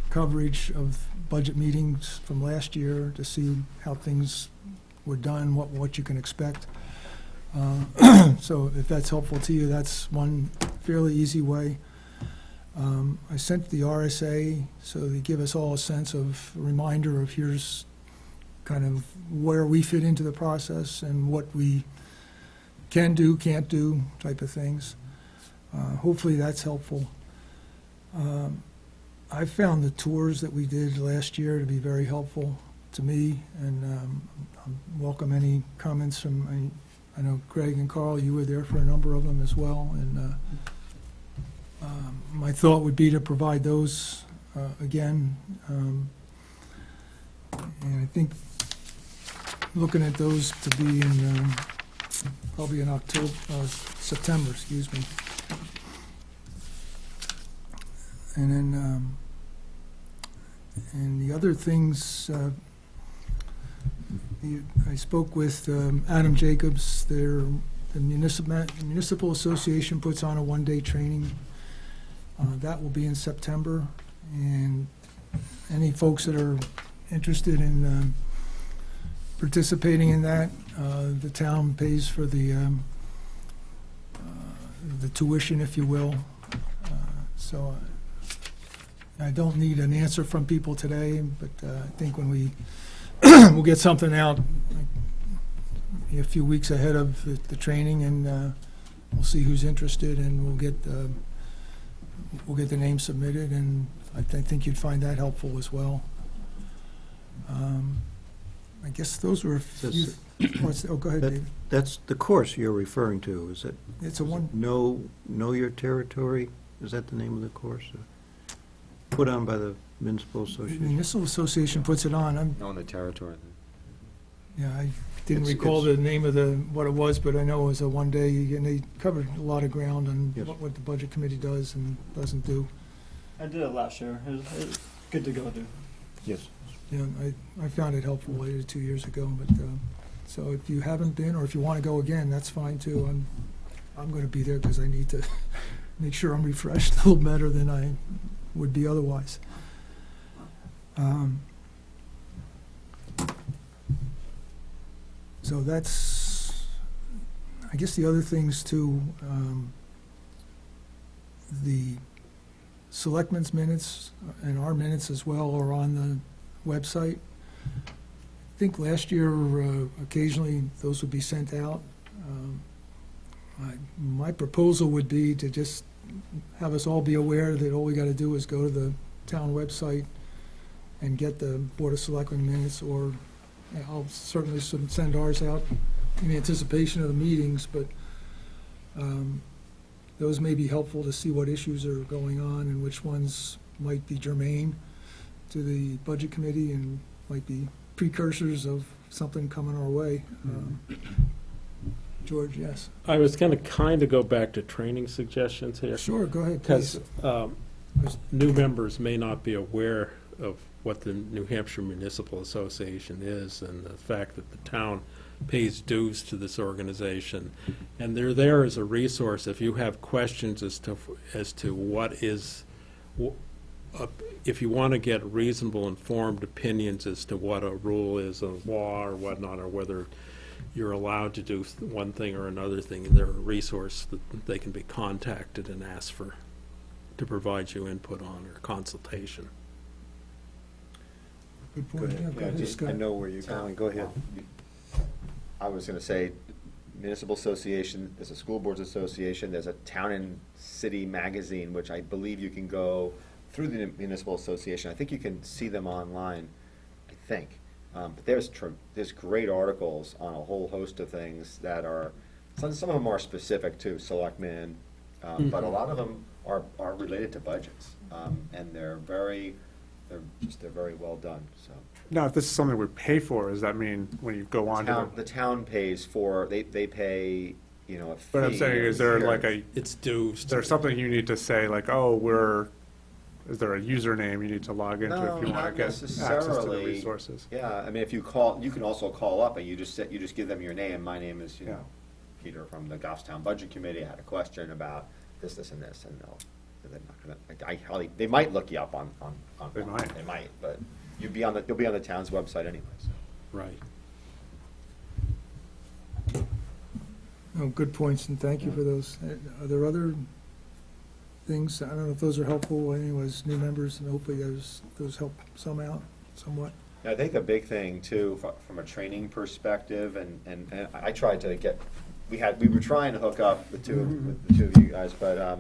coverage of budget meetings from last year to see how things were done, what you can expect. So if that's helpful to you, that's one fairly easy way. I sent the RSA, so they give us all a sense of a reminder of here's kind of where we fit into the process and what we can do, can't do, type of things. Hopefully that's helpful. I found the tours that we did last year to be very helpful to me, and I welcome any comments from, I know Greg and Carl, you were there for a number of them as well, and my thought would be to provide those again. And I think looking at those to be in probably in September, excuse me. And then, and the other things, I spoke with Adam Jacobs. The Municipal Association puts on a one-day training. That will be in September, and any folks that are interested in participating in that The town pays for the tuition, if you will. So I don't need an answer from people today, but I think when we'll get something out a few weeks ahead of the training, and we'll see who's interested, and we'll get the name submitted, and I think you'd find that helpful as well. I guess those were a few. Oh, go ahead, That- Dave. That's the course you're referring to, is it? It's a one. Know Your Territory? Is that the name of the course? Put on by the Municipal Association? Municipal Association puts it on. On the territory. Yeah, I didn't It's- recall it's- the name of what it was, but I know it was a one-day, and they covered a lot of ground on Yes. what the Budget Committee does and doesn't do. I did it last year. It was good to go do. Yes. Yeah, I found it helpful. I did it 2 years ago, but, so if you haven't been, or if you want to go again, that's fine too. I'm going to be there because I need to make sure I'm refreshed a little better than I would be otherwise. So that's, I guess the other things too, the selectmen's minutes and our minutes as well are on the website. I think last year, occasionally, those would be sent out. My proposal would be to just have us all be aware that all we got to do is go to the town website and get the Board of Selectmen minutes, or I'll certainly send ours out in anticipation of the meetings, but those may be helpful to see what issues are going on and which ones might be germane to the Budget Committee and might be precursors of something coming our way. George, yes? I was going to kind of go back to training suggestions here. Sure, go ahead, please. Because new members may not be aware of what the New Hampshire Municipal Association is, and the fact that the town pays dues to this organization. And they're there as a resource if you have questions as to what is, if you want to get reasonable, informed opinions as to what a rule is, a law or whatnot, or whether you're allowed to do one thing or another thing, and they're a resource that they can be contacted and asked to provide you input on or consultation. Good point. Yeah, go ahead, Scott. I know where you're going, go ahead. I was gonna say municipal association, there's a school boards association, there's a town and city magazine, which I believe you can go through the municipal association. I think you can see them online, I think. But there's great articles on a whole host of things that are, some of them are specific to selectmen, but a lot of them are related to budgets. And they're very well done, so. Now, if this is something we pay for, does that mean when you go on to The town pays for, they pay, a fee. But I'm saying, is there like It's dues. is there something you need to say, like, oh, is there a username you need to log into No, if you want not to get access to the necessarily. resources? Yeah, I mean, if you call, you can also call up and you just give them your name. My name is, Yeah. Peter from the Goffstown Budget Committee. I had a question about this, and this, and they're not gonna, they might look you up on. They might. They might, but you'll be on the town's website anyway, so. Right. Oh, good points, and thank you for those. Are there other things? I don't know if those are helpful, anyways, new members, and hopefully those help some out somewhat. I think the big thing too, from a training perspective, and I tried to get, we were trying to hook up the two of you guys, but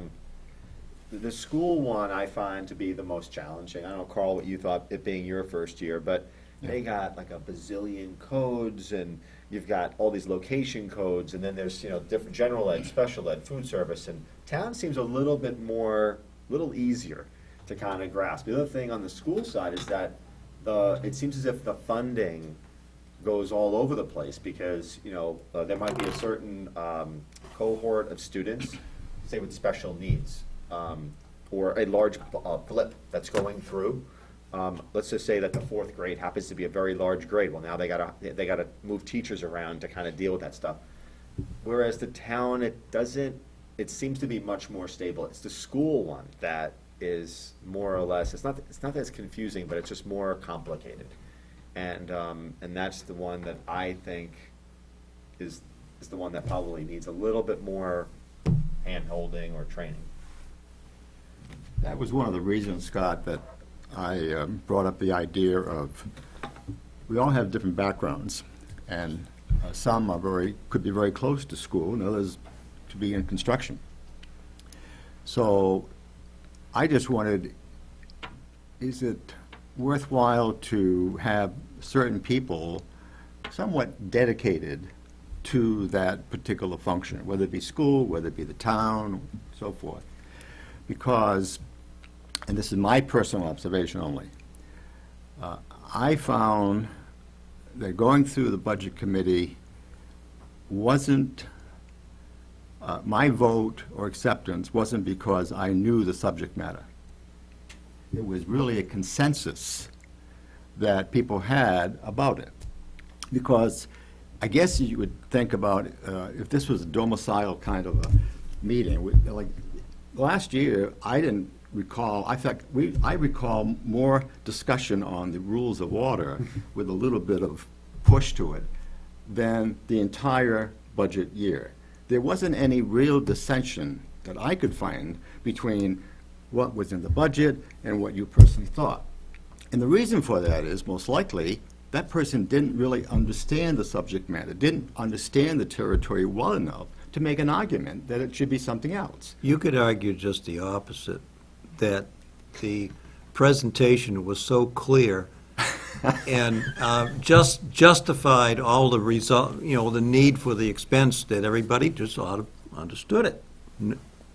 the school one I find to be the most challenging. I don't know, Carl, what you thought, it being your first year, but they got like a bazillion codes, and you've got all these location codes, and then there's, different general ed, special ed, food service, and town seems a little easier to kind of grasp. The other thing on the school side is that it seems as if the funding goes all over the place because, there might be a certain cohort of students, say with special needs, or a large blip that's going through. Let's just say that the fourth grade happens to be a very large grade. Well, now they gotta move teachers around to kind of deal with that stuff. Whereas the town, it seems to be much more stable. It's the school one that is more or less, it's not that it's confusing, but it's just more complicated. And that's the one that I think is the one that probably needs a little bit more hand-holding or training. That was one of the reasons, Scott, that I brought up the idea of, we all have different backgrounds, and some could be very close to school, and others to be in construction. So I just wanted, is it worthwhile to have certain people somewhat dedicated to that particular function, whether it be school, whether it be the town, so forth? Because, and this is my personal observation only, I found that going through the budget committee wasn't, my vote or acceptance wasn't because I knew the subject matter. It was really a consensus that people had about it. Because I guess you would think about, if this was a domicile kind of a meeting, like, last year, I didn't recall, I recall more discussion on the rules of order with a little bit of push to it than the entire budget year. There wasn't any real dissension that I could find between what was in the budget and what you personally thought. And the reason for that is, most likely, that person didn't really understand the subject matter, didn't understand the territory well enough to make an argument that it should be something else. You could argue just the opposite, that the presentation was so clear and just justified all the result, the need for the expense, that everybody just understood it.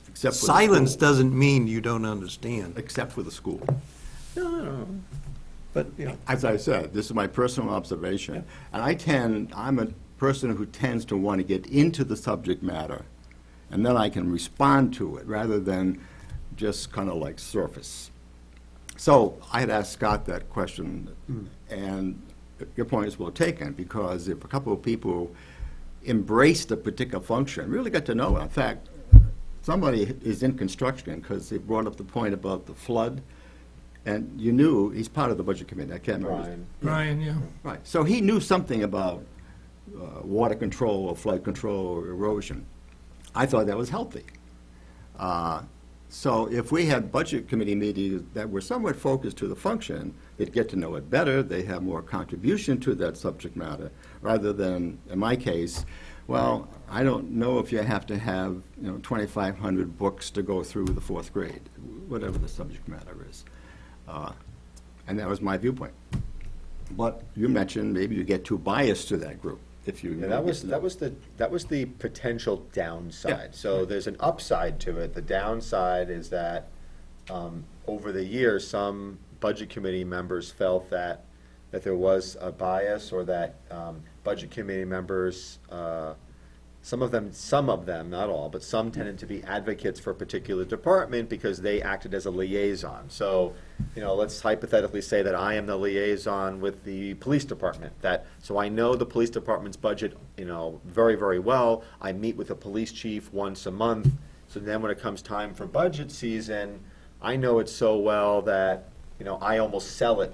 Except for the Silence school. doesn't mean you don't understand. Except for the school. No. But, As I said, this is my personal observation, and I'm a person who tends to want to get into the subject matter, and then I can respond to it, rather than just kind of like surface. So I had asked Scott that question, and your point is well taken, because if a couple of people embraced a particular function, really got to know it. In fact, somebody is in construction, because they brought up the point about the flood, and you knew, he's part of the budget committee, I can't remember. his- Brian, yeah. Right, so he knew something about water control or flood control or erosion. I thought that was healthy. So if we had budget committee meetings that were somewhat focused to the function, they'd get to know it better, they have more contribution to that subject matter, rather than, in my case, well, I don't know if you have to have, 2,500 books to go through the fourth grade, whatever the subject matter is. And that was my viewpoint. But you mentioned maybe you get too biased to that group if you. Yeah, that was the potential downside. Yeah. So there's an upside to it. The downside is that, over the years, some budget committee members felt that there was a bias, or that, budget committee members, some of them, not all, but some tended to be advocates for a particular department because they acted as a liaison. So, let's hypothetically say that I am the liaison with the police department. So I know the police department's budget, very, very well. I meet with the police chief once a month. So then when it comes time for budget season, I know it so well that, I almost sell it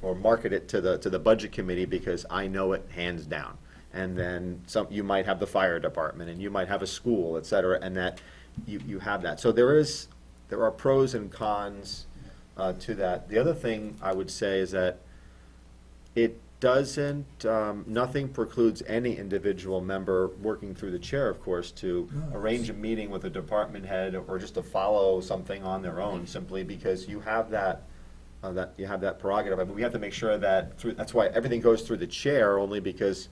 or market it to the budget committee because I know it hands down. And then you might have the fire department, and you might have a school, et cetera, and that you have that. So there are pros and cons to that. The other thing I would say is that it doesn't, nothing precludes any individual member working through the chair, of course, to arrange a meeting with a department head, or just to follow something on their own, simply because you have that prerogative. I mean, we have to make sure that that's why everything goes through the chair, only because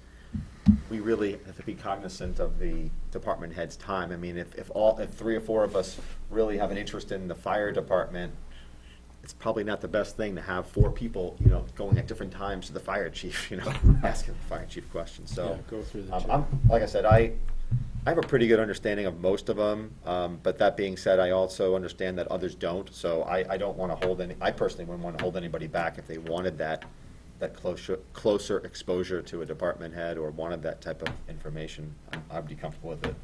we really have to be cognizant of the department head's time. I mean, if 3 or 4 of us really have an interest in the fire department, it's probably not the best thing to have 4 people, going at different times to the fire chief, asking the fire chief questions. So, Yeah, go through the chair. like I said, I have a pretty good understanding of most of them. But that being said, I also understand that others don't. So I don't want to I personally wouldn't want to hold anybody back if they wanted that closer exposure to a department head, or wanted that type of information. I'd be comfortable with it.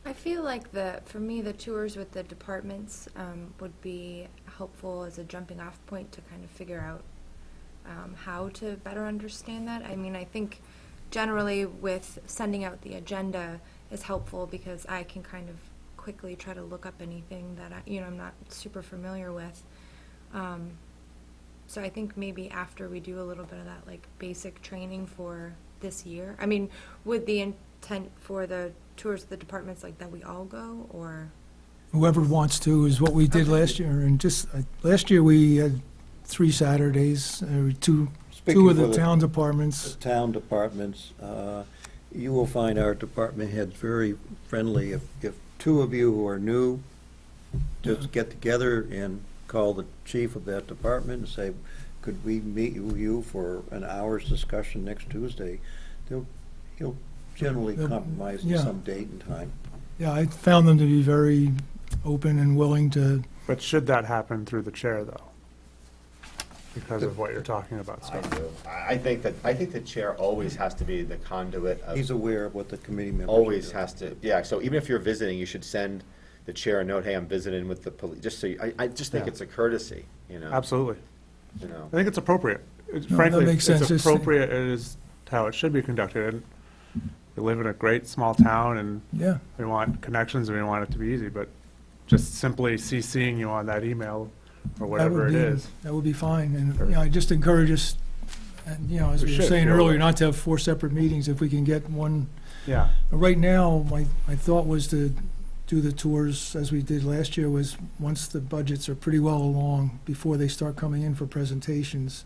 I feel like for me, the tours with the departments would be helpful as a jumping off point to kind of figure out how to better understand that. I mean, I think generally with sending out the agenda is helpful because I can kind of quickly try to look up anything that I'm not super familiar with. So I think maybe after we do a little bit of that, like, basic training for this year, I mean, with the intent for the tours of the departments, like, that we all go, or? Whoever wants to is what we did last year, and just, last year we had 3 Saturdays, two Speaking of for the town departments. Town departments, you will find our department heads very friendly. If 2 of you who are new, just get together and call the chief of that department and say, could we meet you for an hour's discussion next Tuesday? He'll generally compromise Yeah. some date and time. Yeah, I found them to be very open and willing to, But should that happen through the chair, though? Because of what you're talking about, I Scott. do. I think the chair always has to be the conduit of. He's aware of what the committee members are Always doing. has to, yeah, so even if you're visiting, you should send the chair a note, hey, I'm visiting with the police, just so, I just think Yeah. it's a courtesy, Absolutely. you know. I think it's appropriate. that Frankly, makes sense. it's Just- appropriate, it is how it should be conducted. And we live in a great small town, and yeah. we want connections, and we want it to be easy, but just simply CCing you on that email, or That whatever would it be- is. That would be fine, and, I just encourage us, and, as We we were should saying feel earlier, that. not to have 4 separate meetings, if we can get one. Yeah, Right now, my thought was to do the tours, as we did last year, was once the budgets are pretty well along, before they start coming in for presentations,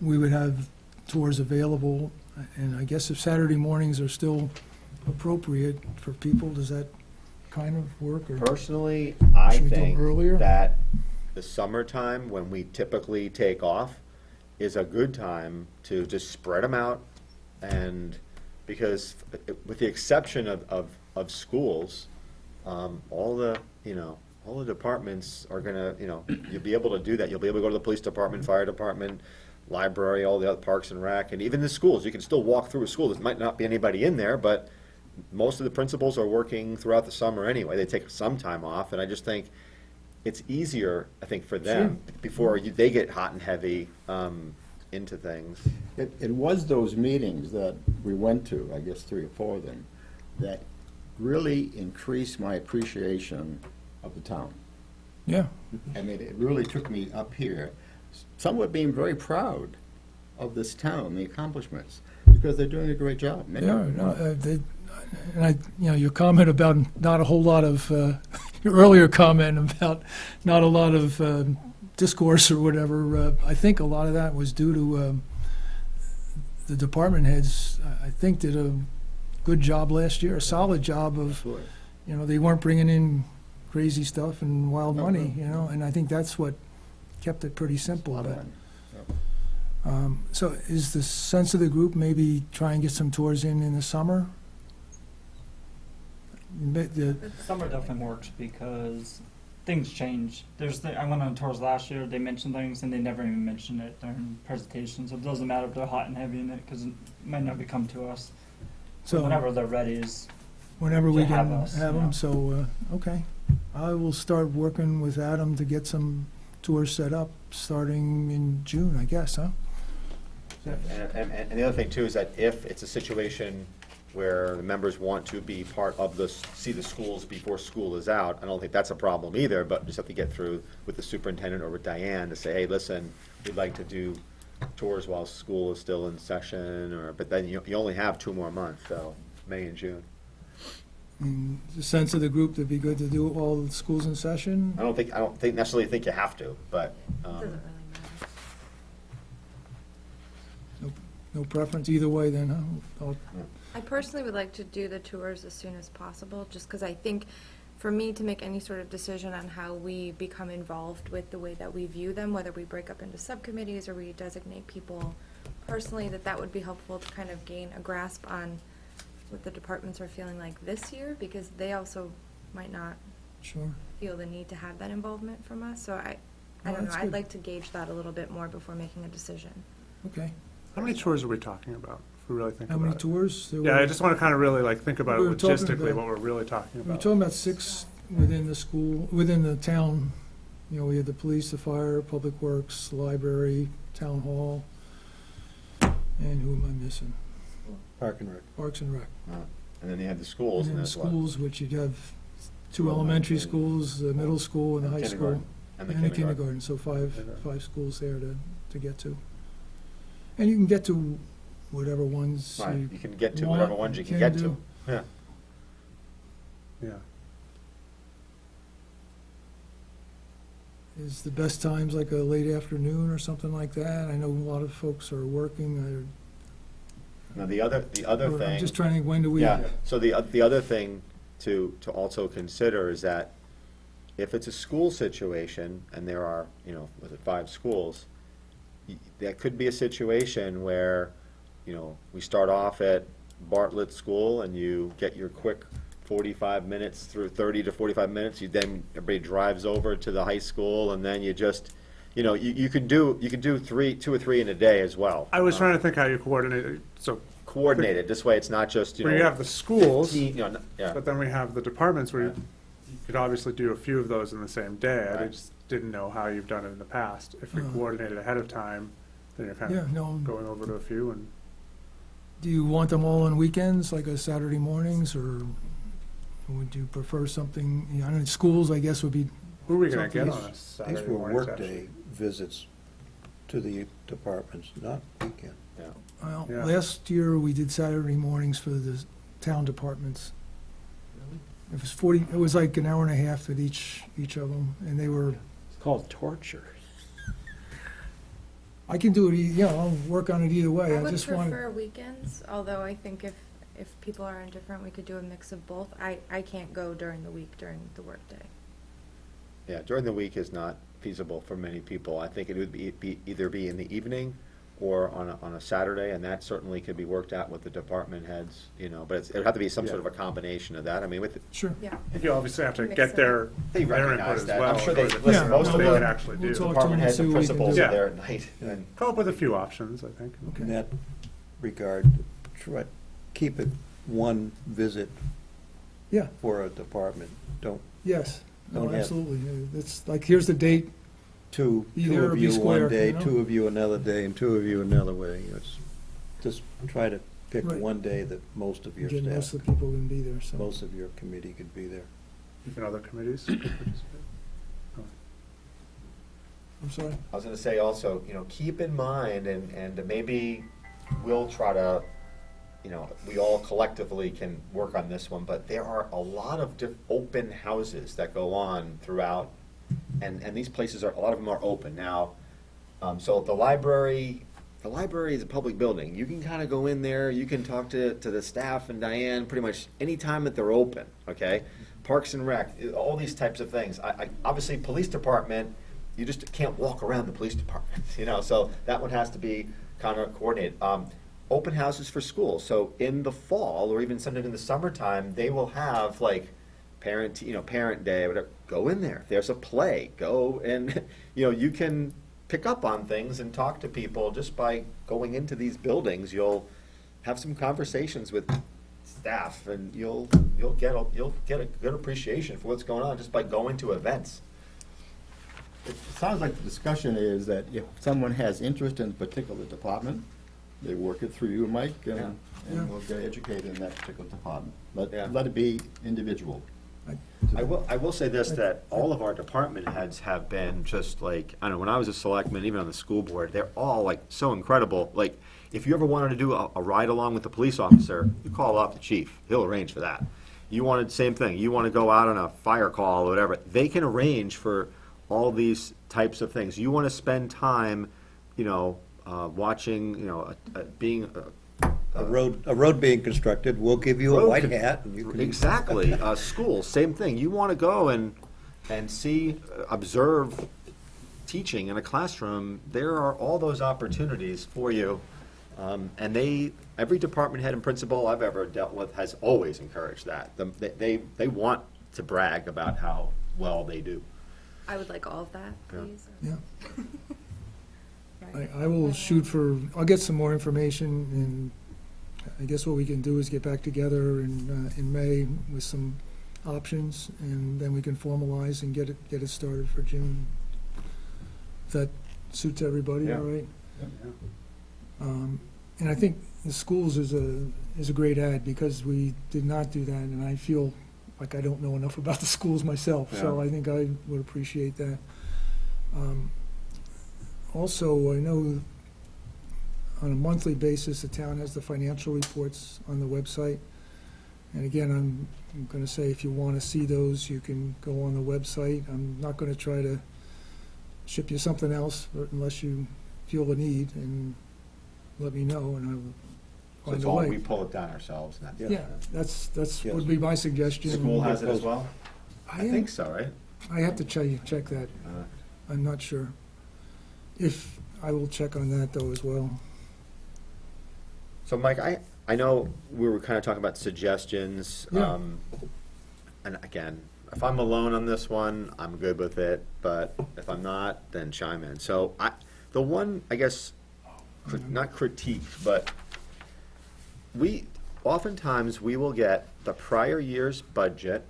we would have tours available, and I guess if Saturday mornings are still appropriate for people, does that kind of work, or Personally, I should we do them think earlier? that the summertime, when we typically take off, is a good time to just spread them out, and, because with the exception of schools, all the departments are gonna, you'll be able to do that. You'll be able to go to the police department, fire department, library, all the other parks and rec, and even the schools. You can still walk through a school. There might not be anybody in there, but most of the principals are working throughout the summer anyway. They take some time off, and I just think it's easier, I think, for them before they get hot and heavy into things. It was those meetings that we went to, I guess 3 or 4 of them, that really increased my appreciation of the town. Yeah, I mean, it really took me up here, somewhat being very proud of this town, the accomplishments, because they're doing a great job. Many yeah, of them are. and your comment about not a whole lot of, your earlier comment about not a lot of discourse or whatever, I think a lot of that was due to the department heads, I think, did a good job last year, a solid job of, Absolutely. they weren't bringing in crazy stuff and wild No, money, no. and I think that's what kept it pretty simple. Spot But, on. so is the sense of the group maybe try and get some tours in the summer? Summer definitely works because things change. I went on tours last year, they mentioned things and they never even mentioned it during presentations. So it doesn't matter if they're hot and heavy in it because it might never come to us. So Whenever they're ready is, whenever we to have can us, have yeah. them, so, okay. I will start working with Adam to get some tours set up, starting in June, I guess, huh? And the other thing too is that if it's a situation where the members want to be part of see the schools before school is out, I don't think that's a problem either, but just have to get through with the superintendent or with Diane to say, hey, listen, we'd like to do tours while school is still in session, but then you only have 2 more months, so May and June. The sense of the group, that'd be good to do all the schools in session? I don't think necessarily think you have to, but, Doesn't really matter. No preference either way then, huh? I personally would like to do the tours as soon as possible, just because I think for me to make any sort of decision on how we become involved with the way that we view them, whether we break up into subcommittees or we designate people personally, that would be helpful to kind of gain a grasp on what the departments are feeling like this year, because they also might not Sure. feel the need to have that involvement from us. So I Oh, don't know, that's I'd good. like to gauge that a little bit more before making a decision. Okay. How many tours are we talking about, if we really think How about many it? tours? There Yeah, were- I just want to kind of really think about it We were talking logistically, about- what we're really talking We're about. talking about 6 within the school, within the town. We had the police, the fire, public works, library, town hall, and who am I missing? Park and Rec. Parks and Rec. And then you have the schools, And and then there's what? schools, which you'd have two Two elementary elementary. schools, the middle school, and the high school. Kindergarten. And the And the kindergarten. kindergarten, so five Kindergarten. schools there to get to. And you can get to whatever ones Right, you you can get to whatever want, ones you can get to. do. Yeah. Yeah. Is the best times like a late afternoon or something like that? I know a lot of folks are working. Now, the other I'm thing. just trying to think, when do we? Yeah, so the other thing to also consider is that if it's a school situation, and there are, was it 5 schools, that could be a situation where, we start off at Bartlett School, and you get your quick 45 minutes through 30 to 45 minutes, everybody drives over to the high school, and then you just, you can do 2 or 3 in a day as well. I was trying to think how you coordinate it. So Coordinated, this way it's not just, where you have the schools, 15, yeah. but then we have the departments where you could obviously do a few of those in the same day. I Right. just didn't know how you've done it in the past. If you coordinated ahead of time, then you're kind Yeah, of no, going over to a few and. do you want them all on weekends, like a Saturday mornings, or would you prefer something, I don't know, schools, I guess, would be, Who are we gonna Something get is- on a These Saturday were morning workday session? visits to the departments, not weekend. well, Yeah. last year, we did Saturday mornings for the town departments. It was like an hour and a half with each of them, and they were, It's called torture. I can do it, I'll work on it either way, I I would just want. prefer weekends, although I think if people are indifferent, we could do a mix of both. I can't go during the week, during the workday. Yeah, during the week is not feasible for many people. I think it would either be in the evening or on a Saturday, and that certainly could be worked out with the department heads, but it would have to be some sort of a combination of that. I mean, Sure. Yeah. I think you obviously have to Mix get it their They input recognize as that. well. I'm sure they, in terms of listen, Yeah, most what of they we'll- can the actually we'll do. talk to department them heads and and see what we can principals do. are there at night. And Come up with a few options, I think. In Okay. that regard, try, keep it one visit Yeah, for a department. Don't yes, no, Don't have- absolutely, it's like, here's the date, two Either or of be you square, one day, you know? 2 of you another day, and 2 of you another way. Just try to pick Right. one day that most of your again, most staff, of the people can be there, so. most of your committee could be there. Even other committees could participate. I'm sorry? I was gonna say also, keep in mind, and maybe we'll try to, we all collectively can work on this one, but there are a lot of open houses that go on throughout, and these places a lot of them are open now. So the library is a public building. You can kind of go in there, you can talk to the staff and Diane pretty much any time that they're open, okay? Parks and Rec, all these types of things. Obviously, police department, you just can't walk around the police department, so that one has to be kind of coordinated. Open houses for schools, so in the fall, or even sometime in the summertime, they will have like parent day, whatever. Go in there. If there's a play, go and, you can pick up on things and talk to people just by going into these buildings. You'll have some conversations with staff, and you'll get a good appreciation for what's going on just by going to events. It sounds like the discussion is that if someone has interest in a particular department, they work it through you, Mike, Yeah. and we'll get educated in that particular department. Yeah. Let it be individual. I will say this, that all of our department heads have been just like, I don't know, when I was a selectman, even on the school board, they're all like so incredible. Like, if you ever wanted to do a ride along with the police officer, you call up the chief, he'll arrange for that. You wanted, same thing, you want to go out on a fire call or whatever, they can arrange for all these types of things. You want to spend time, watching, being, A road being constructed, we'll give you a Road white con- hat. And you can Exactly. Schools, same thing. You want to go and see, observe teaching in a classroom. There are all those opportunities for you. And every department head and principal I've ever dealt with has always encouraged that. They want to brag about how well they do. I would like all of that, Yeah. please. Yeah. Right. I will shoot I'll get some more information, and I guess what we can do is get back together in May with some options, and then we can formalize and get it started for June. If that suits everybody, all right? And I think the schools is a great ad, because we did not do that, and I feel like I don't know enough about the schools myself, so I think I would appreciate that. Also, I know on a monthly basis, the town has the financial reports on the website. And again, I'm going to say, if you want to see those, you can go on the website. I'm not going to try to ship you something else unless you feel the need, and let me know, and I will So find it's a all, way. we pull it down ourselves, and that's. Yeah, that's would be my suggestion. School has it as well? I am- think so, right? I have to check that. I'm not sure. If, I will check on that though as well. So, Mike, I know we were kind of talking about suggestions. Yeah. And again, if I'm alone on this one, I'm good with it, but if I'm not, then chime in. So the one, I guess, not critique, but oftentimes we will get the prior year's budget,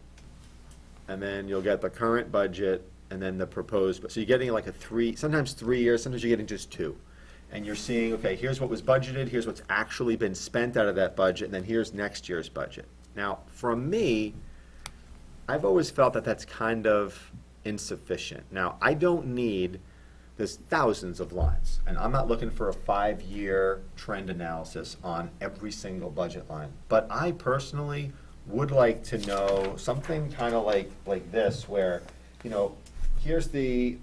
and then you'll get the current budget, and then the proposed, so you're getting like sometimes 3 years, sometimes you're getting just 2. And you're seeing, okay, here's what was budgeted, here's what's actually been spent out of that budget, and then here's next year's budget. Now, from me, I've always felt that that's kind of insufficient. Now, I don't need this thousands of lines, and I'm not looking for a 5-year trend analysis on every single budget line. But I personally would like to know something kind of like this, where, here's the,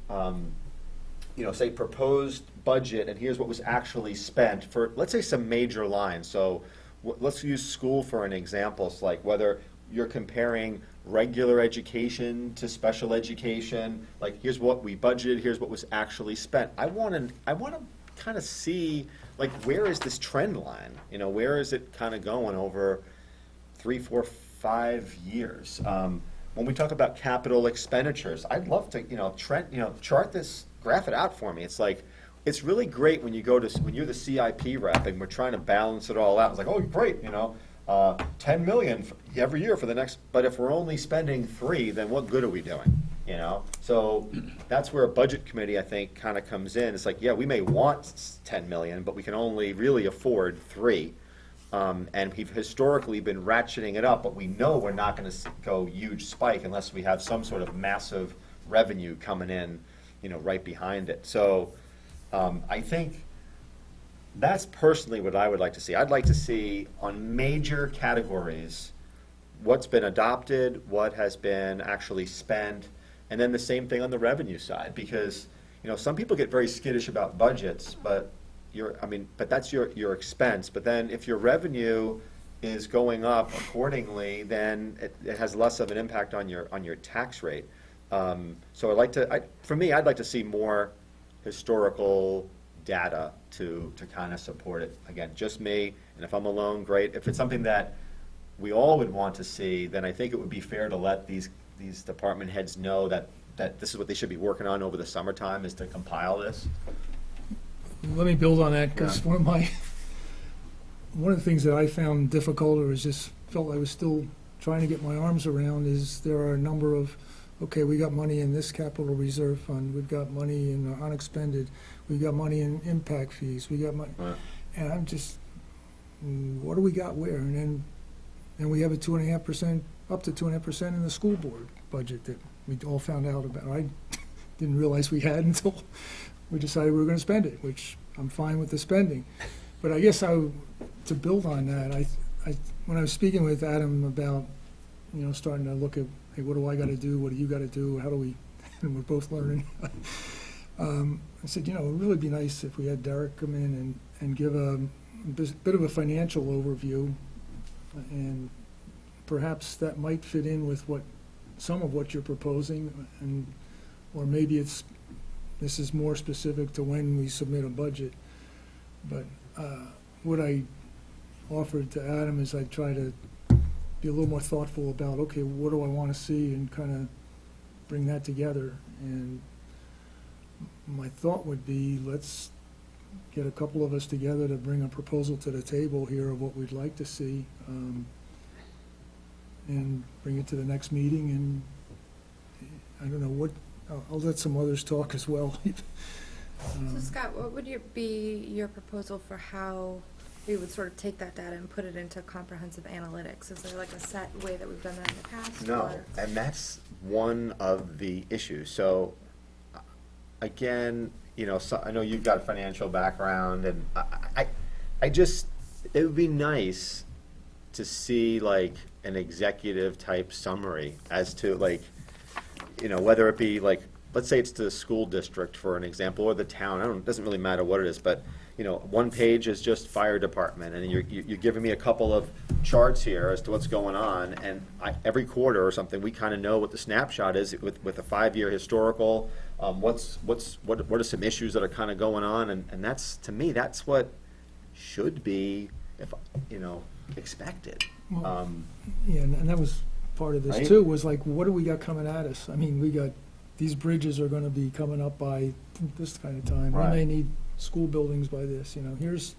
say proposed budget, and here's what was actually spent for, let's say, some major lines. So let's use school for an example. It's like whether you're comparing regular education to special education, like here's what we budgeted, here's what was actually spent. I want to kind of see, like, where is this trend line? Where is it kind of going over 3, 4, 5 years? When we talk about capital expenditures, I'd love to, chart this, graph it out for me. It's like, it's really great when you're the CIP rep and we're trying to balance it all out. It's like, oh, great, 10 million every year for the next, but if we're only spending 3, then what good are we doing? So that's where a budget committee, I think, kind of comes in. It's like, yeah, we may want 10 million, but we can only really afford 3. And we've historically been ratcheting it up, but we know we're not going to go huge spike unless we have some sort of massive revenue coming in, right behind it. So I think that's personally what I would like to see. I'd like to see on major categories what's been adopted, what has been actually spent, and then the same thing on the revenue side. Because, some people get very skittish about budgets, but that's your expense. But then if your revenue is going up accordingly, then it has less of an impact on your tax rate. So I'd like to see more historical data to kind of support it. Again, just me, and if I'm alone, great. If it's something that we all would want to see, then I think it would be fair to let these department heads know that this is what they should be working on over the summertime, is to compile this. Let me build on that, because Yeah. one of the things that I found difficult, or just felt I was still trying to get my arms around, is there are a number of, okay, we got money in this capital reserve fund, we've got money in unexpended, we've got money in impact fees, we got money, Right. and I'm just, what do we got where? And we have a 2.5%, up to 2.5% in the school board budget that we all found out about. I didn't realize we had until we decided we were going to spend it, which I'm fine with the spending. But I guess to build on that, when I was speaking with Adam about, starting to look at, hey, what do I got to do? What do you got to do? How do we, and we're both learning. I said, it would really be nice if we had Derek come in and give a bit of a financial overview, and perhaps that might fit in with some of what you're proposing, or maybe this is more specific to when we submit a budget. But what I offered to Adam is I try to be a little more thoughtful about, okay, what do I want to see, and kind of bring that together. And my thought would be, let's get a couple of us together to bring a proposal to the table here of what we'd like to see, and bring it to the next meeting. And I don't know I'll let some others talk as well. So Scott, what would be your proposal for how we would sort of take that data and put it into comprehensive analytics. Is there like a set way that we've done that in the past? No, or- and that's one of the issues. So, again, you know, so I know you've got a financial background, and I just, it would be nice to see like an executive type summary as to like, you know, whether it be like, let's say it's the school district for an example, or the town, I don't, it doesn't really matter what it is, but, you know, one page is just fire department, and you're giving me a couple of charts here as to what's going on, and every quarter or something, we kind of know what the snapshot is with a 5-year historical, what are some issues that are kind of going on, and that's, to me, that's what should be, if, you know, expected. Well, Yeah, and that was part of this Right? too, was like, what do we got coming at us? I mean, we got, these bridges are gonna be coming up by this kind of time. We may Right. need school buildings by this, you know, here's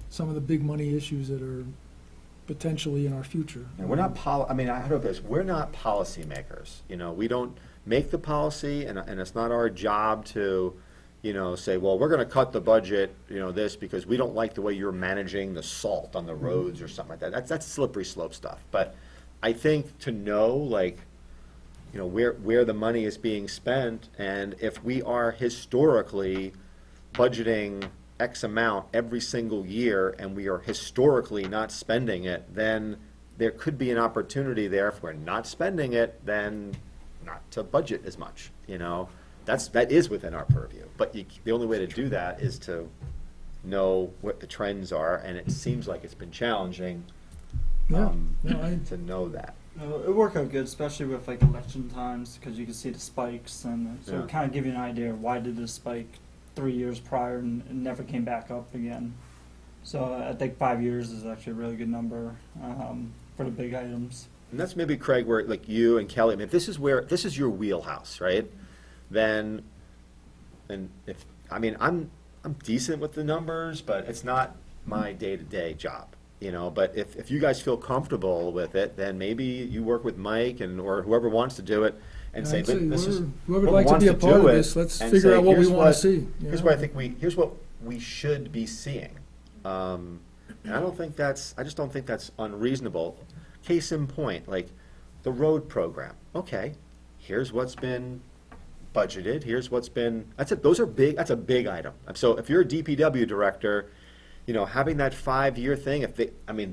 some of the big money issues that are potentially in our future. And we're not I mean, I hope this, we're not policymakers, you know, we don't make the policy, and it's not our job to, you know, say, well, we're gonna cut the budget, you know, this, because we don't like the way you're managing the salt on the roads or something like that. That's slippery slope stuff. But I think to know, like, you know, where the money is being spent, and if we are historically budgeting X amount every single year, and we are historically not spending it, then there could be an opportunity there, if we're not spending it, then not to budget as much, you know? That is within our purview, but the only way to do that is to know what the trends are, and it seems like it's been challenging, Yeah, no, to know that. It worked out good, especially with like election times, because you can see the spikes, and so Yeah. it kind of give you an idea of why did this spike 3 years prior and it never came back up again. So I think 5 years is actually a really good number for the big items. And that's maybe, Craig, where, like, you and Kelly, I mean, if this is your wheelhouse, right? Then if, I mean, I'm decent with the numbers, but it's not my day-to-day job, you know? But if you guys feel comfortable with it, then maybe you work with Mike or whoever wants to do it, and say, I'd say this is. whoever would who like to wants be a part of do it, this, let's and figure say, out what we here's wanna see. you Here's know? what I think here's what we should be seeing. And I just don't think that's unreasonable. Case in point, like the road program. Okay, here's what's been budgeted, here's what's been, that's a big item. So if you're a DPW director, you know, having that 5-year thing,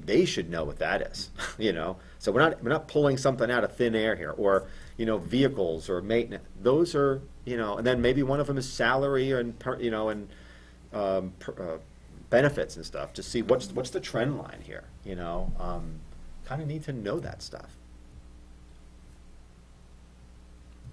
they should know what that is, you know? So we're not pulling something out of thin air here, or, you know, vehicles or maintenance. Those are, you know, and then maybe one of them is salary and, you know, and benefits and stuff, to see what's the trend line here, you know? Kind of need to know that stuff.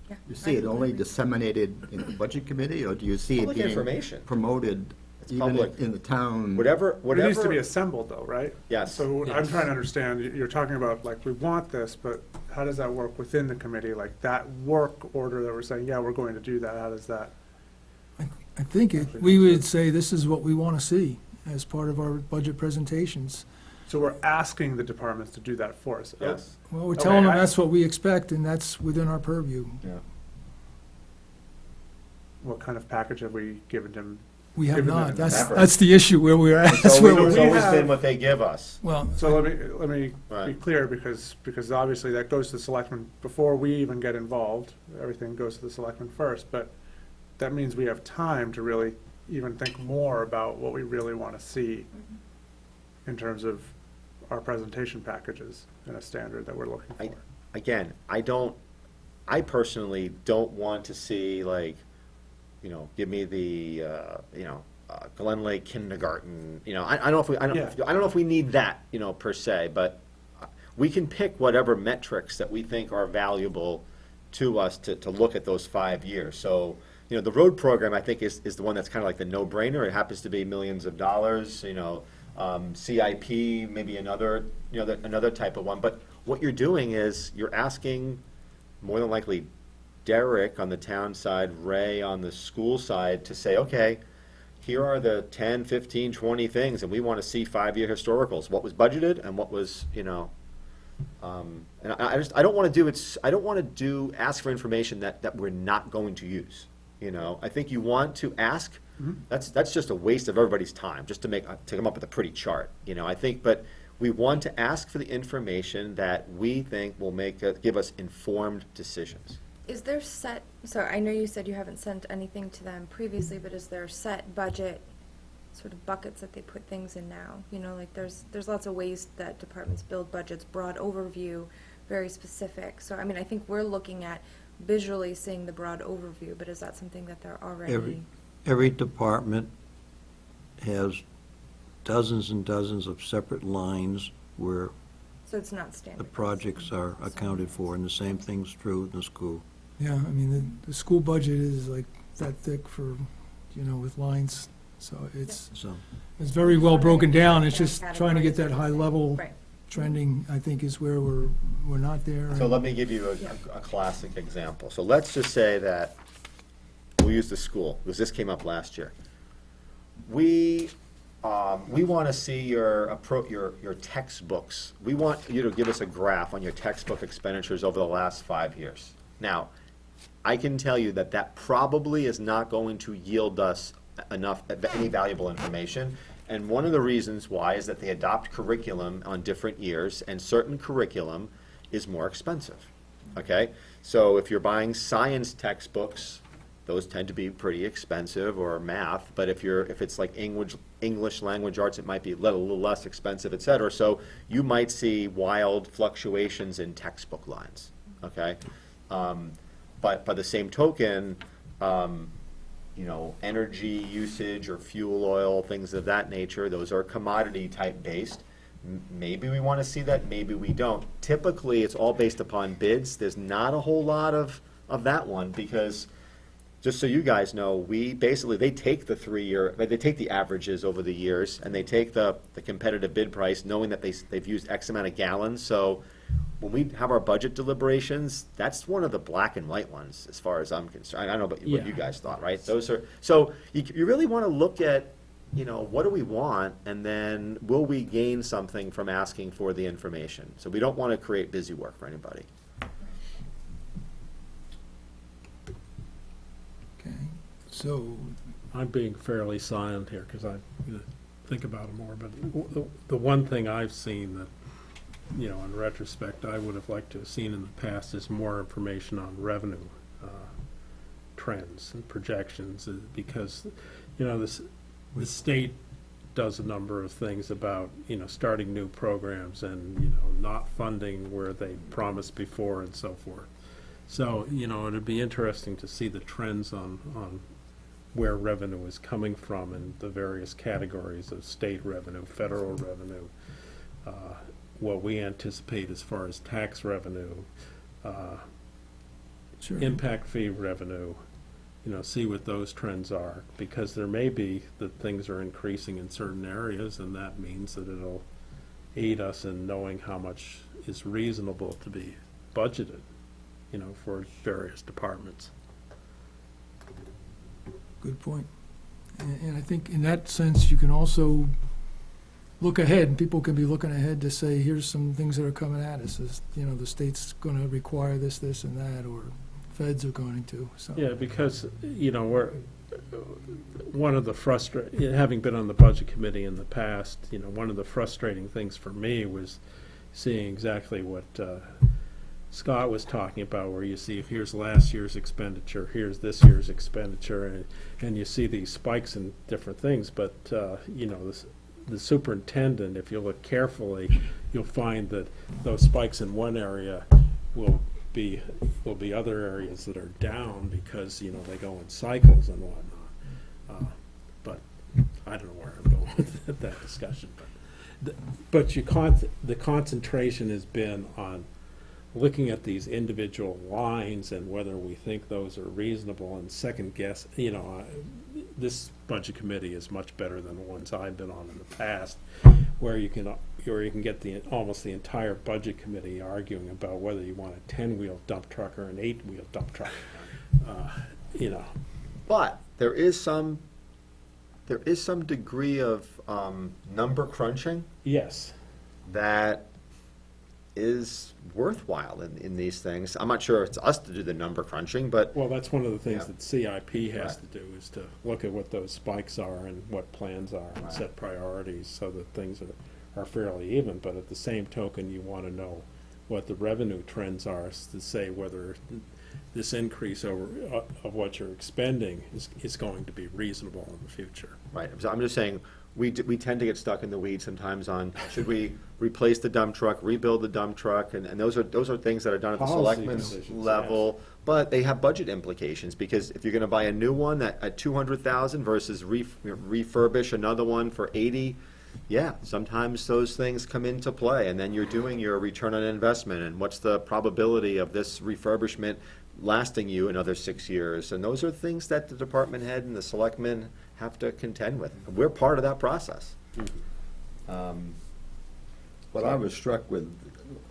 Yeah, You see I it only agree. disseminated in the budget committee, or do you see it Public being information. promoted It's even public. in the town? Whatever. It needs to be assembled though, right? Yes. So I'm Yes. trying to understand, you're talking about, like, we want this, but how does that work within the committee? Like, that work order that we're saying, yeah, we're going to do that, how does that? I think we would say this is what we wanna see as part of our budget presentations. So we're asking the departments to do that for us? Yes. Well, we're Okay, telling them I- that's what we expect, and that's within our purview. Yeah. What kind of package have we given them? We have Given them not, that's, never. that's the issue where we're at. It's That's where always, we're, been what they give us. well, So let me be Right. clear, because obviously that goes to the selectmen before we even get involved. Everything goes to the selectmen first, but that means we have time to really even think more about what we really want to see in terms of our presentation packages and a standard that we're looking for. Again, I personally don't want to see, like, you know, give me the, Glen Lake kindergarten, you know, I don't know if we need that, you know, per se, but we can pick whatever metrics that we think are valuable to us to look at those 5 years. So, you know, the road program, I think, is the one that's kind of like the no-brainer. It happens to be millions of dollars, you know, CIP, maybe another type of one. But what you're doing is you're asking, more than likely, Derek on the town side, Ray on the school side, to say, okay, here are the 10, 15, 20 things, and we want to see 5-year historicals, what was budgeted and what was, you know, and I don't want to ask for information that we're not going to use, you know. I think you want to ask That's just a waste of everybody's time, just to come up with a pretty chart, I think, but we want to ask for the information that we think will give us informed decisions. Is there so I know you said you haven't sent anything to them previously, but is there set budget sort of buckets that they put things in now? Like there's lots of ways that departments build budgets, broad overview, very specific. So, I think we're looking at visually seeing the broad overview, but is that something that they're already? Every department has dozens and dozens of separate lines where So it's not standard. the projects are accounted for, and the same thing's true in the school. Yeah, the school budget is like that thick for, with lines, so it's So, very well broken down. It's Yeah, just trying to get that high level Right. trending, I think, is where we're not there. So let me give you a classic example. So let's just say that, we'll use the school, because this came up last year. We want to see your textbooks. We want you to give us a graph on your textbook expenditures over the last 5 years. Now, I can tell you that probably is not going to yield us any valuable information. And one of the reasons why is that they adopt curriculum on different years, and certain curriculum is more expensive, okay? So if you're buying science textbooks, those tend to be pretty expensive, or math, but if it's like English language arts, it might be a little less expensive, et cetera. So you might see wild fluctuations in textbook lines, okay? But by the same token, energy usage or fuel oil, things of that nature, those are commodity type based. Maybe we want to see that, maybe we don't. Typically, it's all based upon bids. There's not a whole lot of that one, because just so you guys know, they take they take the averages over the years, and they take the competitive bid price, knowing that they've used X amount of gallons. So when we have our budget deliberations, that's one of the black and white ones, as far as I'm concerned. I don't know what you guys thought, right? Those are, so you really want to look at, what do we want, and then will we gain something from asking for the information? So we don't want to create busy work for anybody. Okay, so, I'm being fairly silent here because I think about it more, but the one thing I've seen that, in retrospect, I would have liked to have seen in the past is more information on revenue trends and projections, because, the state does a number of things about, starting new programs and, not funding where they promised before and so forth. So, it'd be interesting to see the trends on where revenue is coming from and the various categories of state revenue, federal revenue, what we anticipate as far as tax revenue, sure. impact fee revenue, see what those trends are, because there may be that things are increasing in certain areas, and that means that it'll aid us in knowing how much is reasonable to be budgeted, for various departments. Good point. And I think in that sense, you can also look ahead, and people can be looking ahead to say, here's some things that are coming at us. The state's going to require this, and that, or feds are going to, so. Yeah, because, we're, one of the having been on the budget committee in the past, one of the frustrating things for me was seeing exactly what Scott was talking about, where you see, here's last year's expenditure, here's this year's expenditure, and you see these spikes in different things, but, the superintendent, if you look carefully, you'll find that those spikes in one area will be other areas that are down because, they go in cycles and whatnot. But I don't know where I'm going with that discussion. But the concentration has been on looking at these individual lines and whether we think those are reasonable, and second guess, this budget committee is much better than the ones I've been on in the past, where you can get almost the entire budget committee arguing about whether you want a 10-wheel dump truck or an 8-wheel dump truck. But there is some degree of number crunching Yes. that is worthwhile in these things. I'm not sure it's us to do the number crunching, but Well, that's one of the things Yeah. that CIP has Right. to do, is to look at what those spikes are and what plans are, and Right. set priorities so that things are fairly even, but at the same token, you want to know what the revenue trends are, to say whether this increase of what you're expending is going to be reasonable in the future. right, so I'm just saying, we tend to get stuck in the weeds sometimes on, should we replace the dump truck, rebuild the dump truck, and those are things that are done at the Policy selectmen's decisions, level, but they have budget implications, because if you're gonna buy a new one at 200,000 versus refurbish another one for 80, yeah, sometimes those things come into play, and then you're doing your return on investment, and what's the probability of this refurbishment lasting you another 6 years? And those are things that the department head and the selectmen have to contend with. We're part of that process. What I was struck with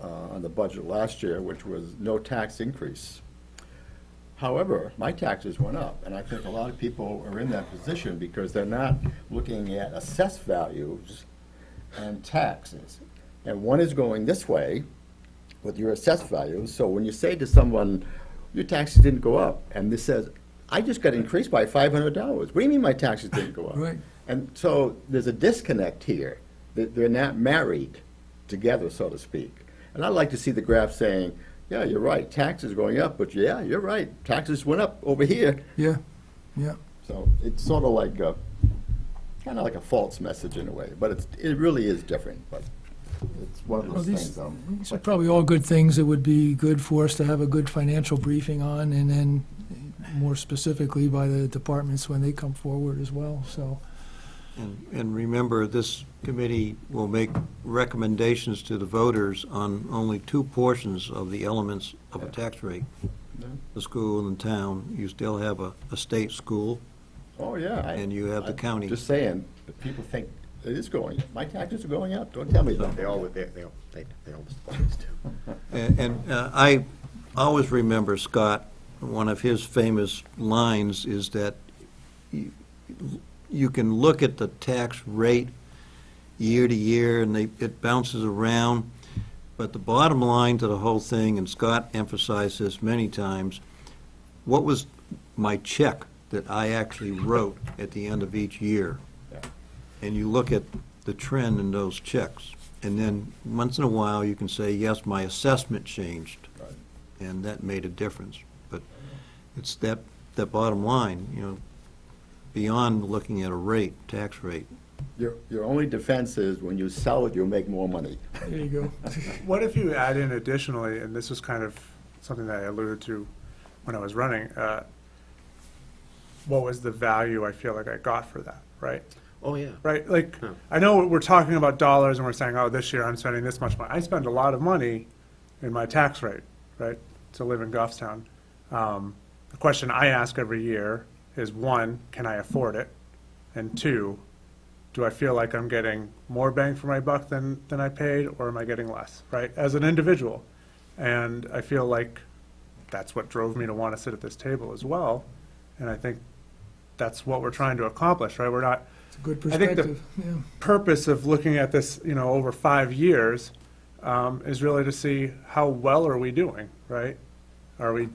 on the budget last year, which was no tax increase. However, my taxes went up, and I think a lot of people are in that position because they're not looking at assessed values and taxes. And one is going this way with your assessed values, so when you say to someone, your taxes didn't go up, and this says, I just got increased by $500. What do you mean my taxes didn't go up? Right. And so there's a disconnect here. They're not married together, so to speak. And I'd like to see the graph saying, yeah, you're right, taxes are going up, but yeah, you're right, taxes went up over here. Yeah, yeah. So it's sort of like kind of like a false message in a way, but it really is different, but it's one of Well, those these things. these are probably all good things that would be good for us to have a good financial briefing on, and then more specifically by the departments when they come forward as well, so. And remember, this committee will make recommendations to the voters on only two portions of the elements of a tax rate. Yeah. The school and the town. You still have a state school, Oh, yeah. and you have the county. Just saying, but people think it is going, my taxes are going up, don't tell me that. They always do. And I always remember Scott, one of his famous lines is that you can look at the tax rate year to year, and it bounces around, but the bottom line to the whole thing, and Scott emphasized this many times, what was my check that I actually wrote at the end of each year? Yeah. And you look at the trend in those checks, and then once in a while, you can say, yes, my assessment changed, Right. and that made a difference. But it's that bottom line, beyond looking at a rate, tax rate. Your only defense is when you sell it, you'll make more money. There you go. What if you add in additionally, and this was kind of something that I alluded to when I was running, what was the value I feel like I got for that, right? Oh, yeah. Right, like, Yeah. I know we're talking about dollars and we're saying, oh, this year I'm spending this much money. I spend a lot of money in my tax rate, right, to live in Goffstown. The question I ask every year is, one, can I afford it? And two, do I feel like I'm getting more bang for my buck than I paid, or am I getting less, right, as an individual? And I feel like that's what drove me to want to sit at this table as well. And I think that's what we're trying to accomplish, right? We're not, It's a good I think the- perspective, yeah. purpose of looking at this, over 5 years, is really to see how well are we doing, right? Are we,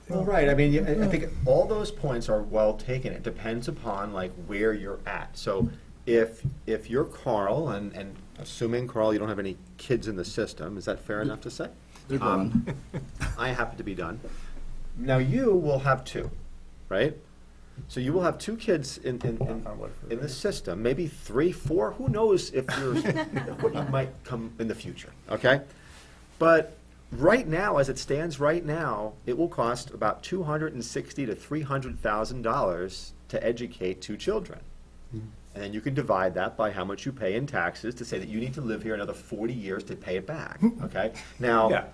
Well, right, I mean, I think all those points are well taken. It depends upon like where you're at. So if you're Carl, and assuming, Carl, you don't have any kids in the system, is that fair enough to say? They're gone. I happen to be done. Now you will have two, right? So you will have two kids in the system, maybe 3, 4, who knows if you're, what you might come in the future, okay? But right now, as it stands right now, it will cost about $260,000 to $300,000 to educate 2 children. And then you can divide that by how much you pay in taxes to say that you need to live here another 40 years to pay it back, okay? Now, Yeah.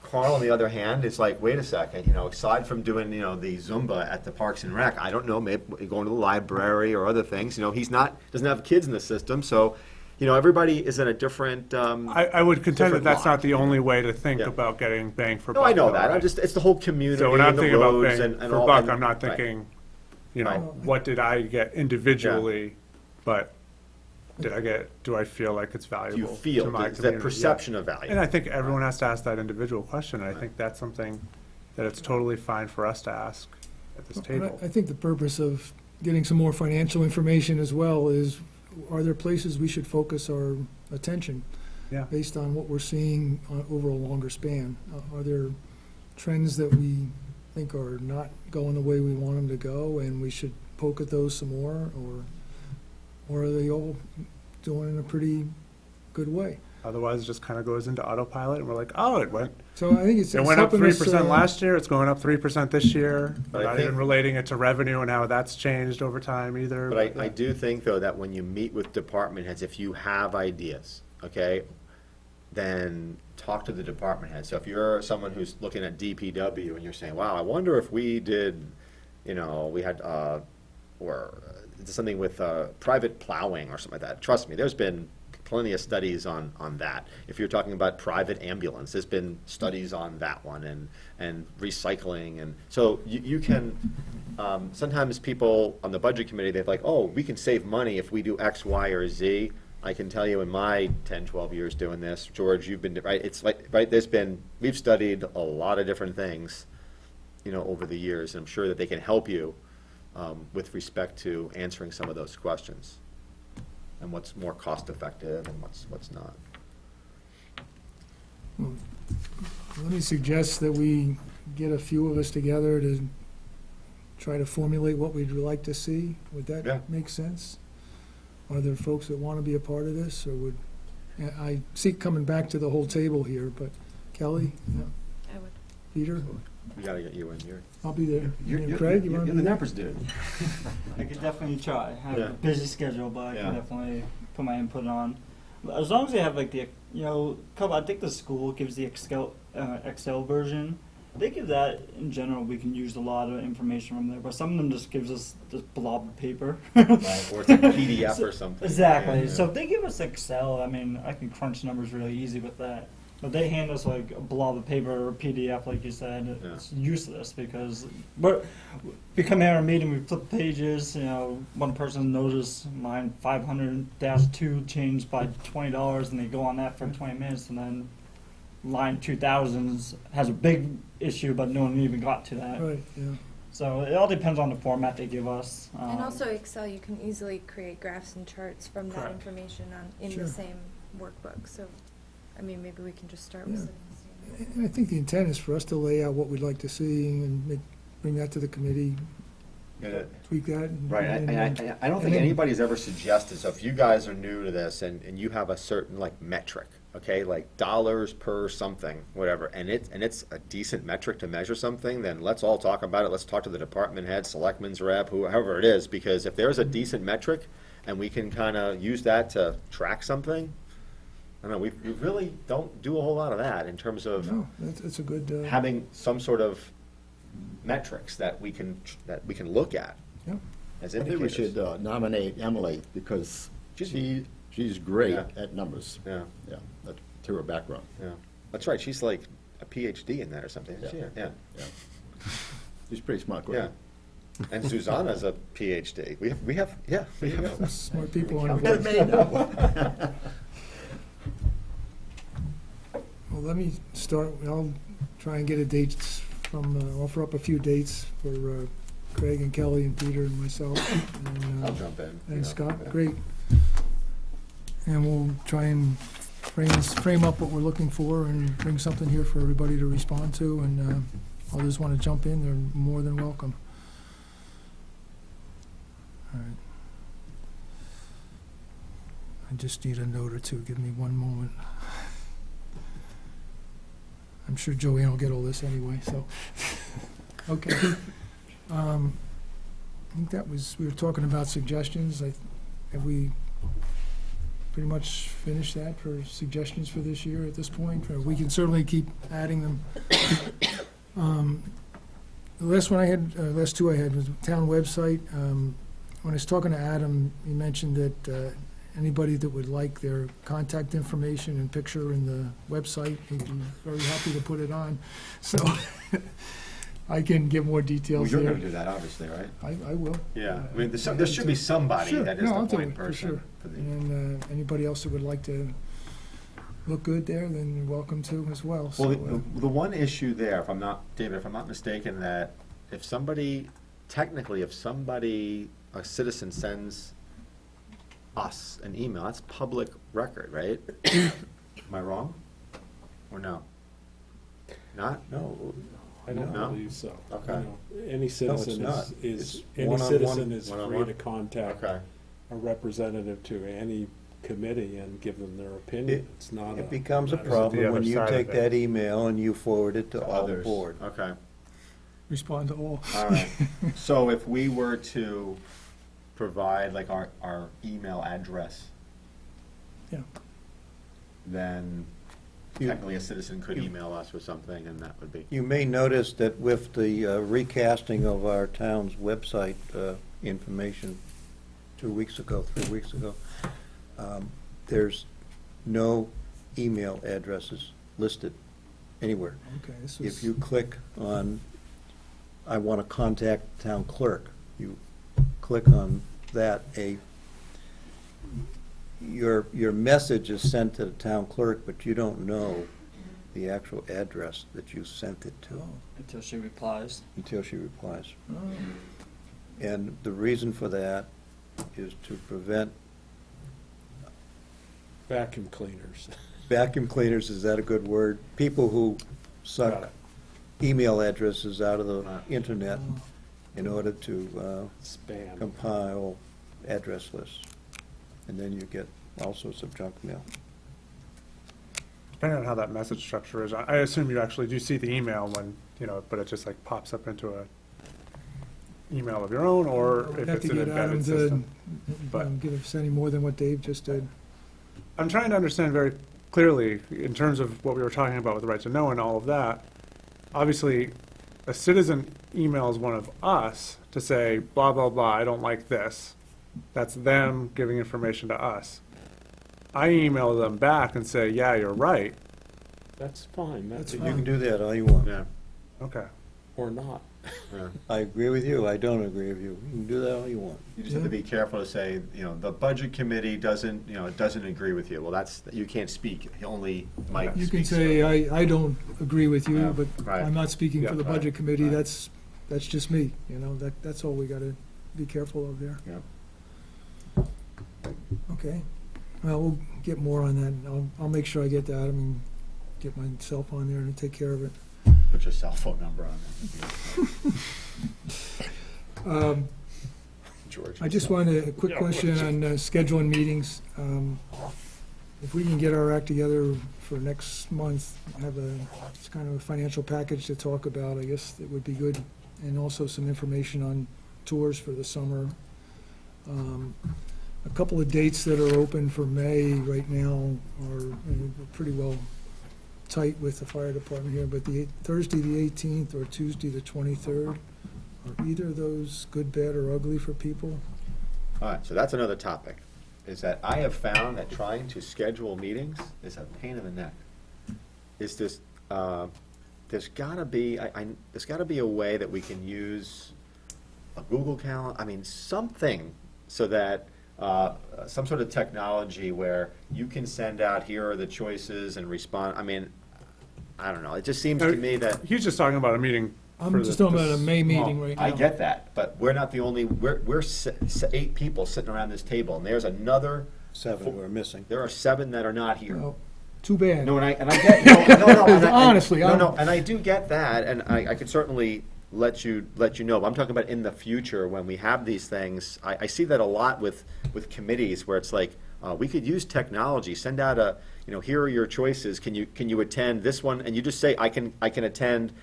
Carl, on the other hand, is like, wait a second, aside from doing, the Zumba at the Parks and Rec, I don't know, maybe going to the library or other things, doesn't have kids in the system, so, everybody is in a different, I would contend that Different that's lot. not the only way to think Yeah. about getting bang for no, buck. I know though, that, right? it's the whole community So when I'm and the thinking about roads bang and for all. buck, and- I'm not right. thinking, Right. what did I get individually, but do I feel like it's Do valuable you to feel, my is that community? perception of Yeah. value? And I think everyone has to ask that individual question, and I Right. think that's something that it's totally fine for us to ask at this But table. I think the purpose of getting some more financial information as well is, are there places we should focus our attention? Yeah. Based on what we're seeing over a longer span? Are there trends that we think are not going the way we want them to go, and we should poke at those some more, or are they all doing in a pretty good way? Otherwise, it just kind of goes into autopilot, and we're like, oh, it went So I think it's up helping us, 3% last year, it's going up 3% this year. But We're I not think- even relating it to revenue and how that's changed over time either. But I do think, though, that when you meet with department heads, if you have ideas, okay, then talk to the department head. So if you're someone who's looking at DPW and you're saying, wow, I wonder if we did, we had, or something with private plowing or something like that. Trust me, there's been plenty of studies on that. If you're talking about private ambulance, there's been studies on that one, and recycling. And so you can, sometimes people on the budget committee, they're like, oh, we can save money if we do X, Y, or Z. I can tell you in my 10, 12 years doing this, George, you've been, right, it's like, right, we've studied a lot of different things, over the years, and I'm sure that they can help you with respect to answering some of those questions, and what's more cost-effective and what's not. let me suggest that we get a few of us together to try to formulate what we'd like to see. Would Yeah. that make sense? Are there folks that want to be a part of this, or I see coming back to the whole table here, but Kelly, yeah, I would. Peter, We gotta get you in here. I'll be there. And Craig, you want to be there? numbers dude. I could definitely try. I have Yeah. a busy schedule, but I Yeah. can definitely put my input on. As long as they have like the, I think the school gives the Excel version. They give that in general. We can use a lot of information from there, but some of them just gives us this blob of paper. Or it's a PDF or something. Exactly. Yeah, yeah. So if they give us Excel, I mean, I can crunch numbers really easy with that. But they hand us like a blob of paper or a PDF, like you said. It's useless because we come here at a meeting, we flip pages. One person noticed mine 500-2 changed by $20, and they go on that for 20 minutes, and then line 2000 has a big issue, but no one even got to that. Right, yeah. So it all depends on the format they give us. And also Excel, you can easily create graphs and charts from that Correct. information in Sure. the same workbook. So, I mean, maybe we can just start with Yeah. some. And I think the intent is for us to lay out what we'd like to see and bring that to the committee, tweak that. Right, and- I don't and think then- anybody's ever suggested, so if you guys are new to this and you have a certain like metric, okay, like dollars per something, whatever, and it's a decent metric to measure something, then let's all talk about it, let's talk to the department head, selectmen's rep, whoever it is, because if there's a decent metric and we can kind of use that to track something, I don't know, we really don't do a whole lot of that in terms of No, that's a good, having some sort of metrics that we can look at yeah. as I think we indicators. should nominate Emily, because She's- she's great Yeah. at numbers. Yeah, Yeah, that's to her background. yeah. That's right, she's like a PhD in that or something, isn't she? Yeah. Yeah, She's a pretty smart yeah. girl. And Susanna's a PhD. We have, Some smart people on the Count board. many now. Well, let me start, I'll try and get a date offer up a few dates for Craig and Kelly and Peter and myself. And, I'll jump in. And Yeah. Scott, great. And we'll try and frame up what we're looking for and bring something here for everybody to respond to, and others want to jump in, they're more than welcome. All right. I just need a note or two, give me one moment. I'm sure Joanne will get all this anyway, so, okay. I think we were talking about suggestions, have we pretty much finished that for suggestions for this year at this point? Or we can certainly keep adding them. The last two I had was the town website. When I was talking to Adam, he mentioned that anybody that would like their contact information and picture in the website, he'd be very happy to put it on. So I can get more Well, details you're there. gonna do that, obviously, right? I will. Yeah, I mean, there should be somebody Sure. that is No, the I'll do point it, for person. sure. for the- And anybody else that would like to look good there, then you're welcome to as well. So, Well, the one issue there, if I'm not, David, if I'm not mistaken, that if somebody, technically, if somebody, a citizen sends us an email, that's public record, right? Am I wrong? Or no? Not? No, I don't No? believe so. Okay. No. Any citizen not. is, It's any one-on-one. citizen is free One-on-one? to contact Okay. a representative to any committee and give them their opinion. It's not It becomes a matter- problem when other you side of take it. that email and you forward it to To all the others. board. Okay, respond to all. all right. So if we were to provide like our email address, Yeah. then You- technically a citizen could you- email us with something and that would be. You may notice that with the recasting of our town's website information 2 weeks ago, 3 weeks ago, there's no email addresses listed anywhere. Okay, this was. If you click on, I want to contact town clerk, you click on that, your message is sent to the town clerk, but you don't know the actual address that you sent it to Until she replies. until she replies. Oh, And the reason for that is to prevent Vacuum cleaners. vacuum cleaners, is that a good word? People who Got suck it. email addresses out of the internet oh. in order to Spam. compile address lists. And then you get all sorts of junk mail. Depending on how that message structure is, I assume you actually do see the email when, but it just like pops up into a email of your own, or We'd if have it's to an get Adam embedded to, system. But- give us any more than what Dave just did. I'm trying to understand very clearly, in terms of what we were talking about with the right to know and all of that. Obviously, a citizen emails one of us to say, blah, blah, blah, I don't like this. That's them giving information to us. I email them back and say, yeah, you're right. That's fine. That's You fine. can do that all you want. Yeah, Okay. Or not. yeah. I agree with you, I don't agree with you. You can do that all you want. You just have to be careful to say, the budget committee doesn't, doesn't agree with you. Well, you can't speak, only Mike You can speaks. say, I don't agree with Yeah, you, but right. I'm not speaking for Yeah, the right, budget committee, right. that's just me, that's all we gotta be careful of there. Yeah. Okay, well, we'll get more on that, I'll make sure I get that, get myself on there and take care of it. Put your cell phone number on Um, it, George. I just wanted a quick Yeah, question on scheduling meetings. If we can get our act together for next month, have it's kind of a financial package to talk about, I guess it would be good. And also some information on tours for the summer. A couple of dates that are open for May right now are we're pretty well tight with the fire department here, but Thursday, the 18th, or Tuesday, the 23rd, are either of those good, bad, or ugly for people? All right, so that's another topic, is that I have found that trying to schedule meetings is a pain in the neck. It's just, there's gotta be, there's gotta be a way that we can use a Google Calendar, something so that, some sort of technology where you can send out, here are the choices and respond, I don't know, it just seems to me that. He's just talking about a meeting. I'm for just the- talking about a May meeting Well, right now. I get that, but we're not the only, we're 8 people sitting around this table, and there's another, 7 we're missing. there are 7 that are not here. Well, too bad. No, and I get, no, Honestly, no, and I do get that, and I could certainly let you know, but I'm talking about in the future, when we have these things, I see that a lot with committees, where it's like, we could use technology, send out a, here are your choices, can you attend this one, and you just say, I can attend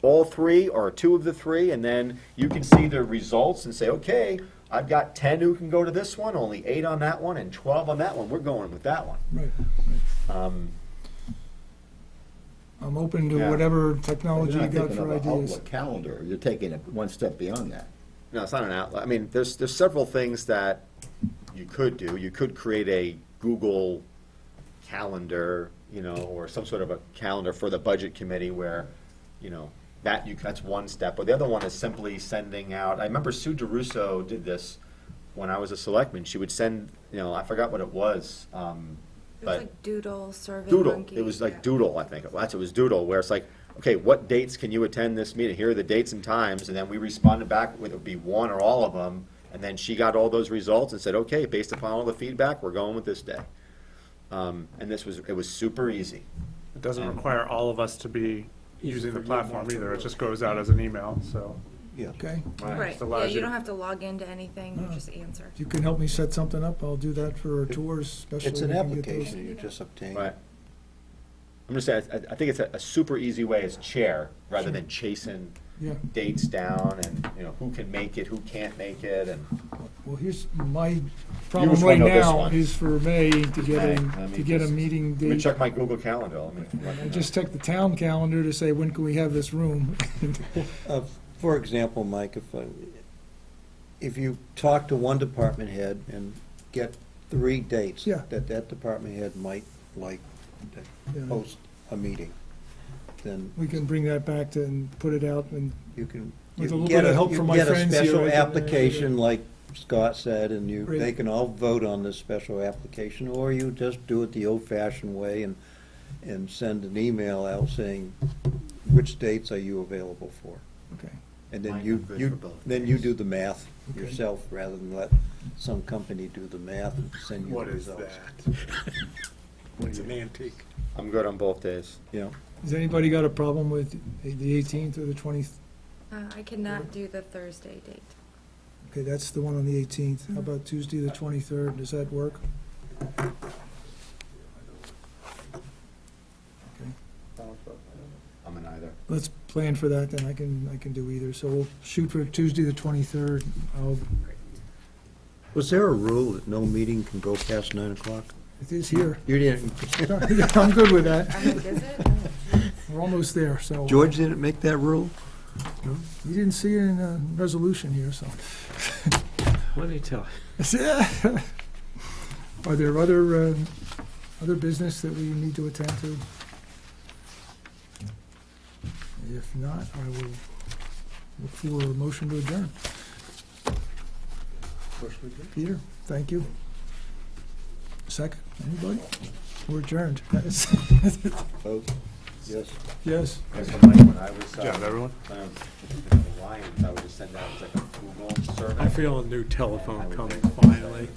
all 3 or 2 of the 3, and then you can see the results and say, okay, I've got 10 who can go to this one, only 8 on that one, and 12 on that one, we're going with that one. Right. I'm open to Yeah. whatever technology You're you not got thinking for of an ideas. Outlook calendar, you're taking it one step beyond that. No, it's not an outlet. There's several things that you could do. You could create a Google calendar, or some sort of a calendar for the budget committee where, that's one step, but the other one is simply sending out, I remember Sue DeRusso did this when I was a selectman, she would send, I forgot what it was, It was but like Doodle, Survey Doodle, Monkey. it was yeah. like Doodle, I think, it was Doodle, where it's like, okay, what dates can you attend this meeting, here are the dates and times, and then we responded back with, it would be one or all of them, and then she got all those results and said, okay, based upon all the feedback, we're going with this day. And it was super easy. It doesn't require all of us to be using the platform either, it just goes out as an email, so. Yeah. Okay? Right, Just yeah, allows you you don't to- have to log into anything, you just answer. If you can help me set something up, I'll do that for our tours, especially. It's an we can get those. application you just obtain. Right. I'm just saying, I think it's a super easy way as chair, rather than chasing Yeah, dates down and, who can make it, who can't make it, and, well, here's my You problem just right wanna know this now one. is for May to get May, a, let me to get a just- meeting let me date. check my Google Calendar, let me. let me I know. just checked the town calendar to say, when can we have this room? For example, Mike, if you talk to one department head and get 3 dates Yeah. that department head might like to Yeah. host a meeting, then We can bring that back to, and put it out, and you can. With you a little get bit of help you from can my get a friends here, special I can, application, like Scott said, and Great. they can all vote on this special application, or you just do it the old-fashioned way and send an email out saying, which dates are you available for? okay. And then Mine you, are good for both then you days. do the math Okay. yourself, rather than let some company do the math and send you What the is results. that? It's an antique. I'm good on both days. You know, Has anybody got a problem with the 18th or the 20th? I cannot do the Thursday date. Okay, that's the one on the 18th. How about Tuesday, the 23rd? Does that work? I'm in either. Let's plan for that, then I can do either. So we'll shoot for Tuesday, the 23rd. was there a rule that no meeting can go past 9 o'clock? It is here. You didn't, I'm good with that. I'm like, is it? Oh, geez. We're almost there, so. George didn't make that rule? You didn't see it in the resolution here, so. Let me tell Are there other business that we need to attend to? If not, I will look for a motion to adjourn. Peter, thank you. Second, anybody? We're adjourned. Both? Yes. Yes. As for Mike, when I was, Good job, everyone. when I was with the Lions, I would just send out like a Google survey. I feel a new I telephone would coming think- finally.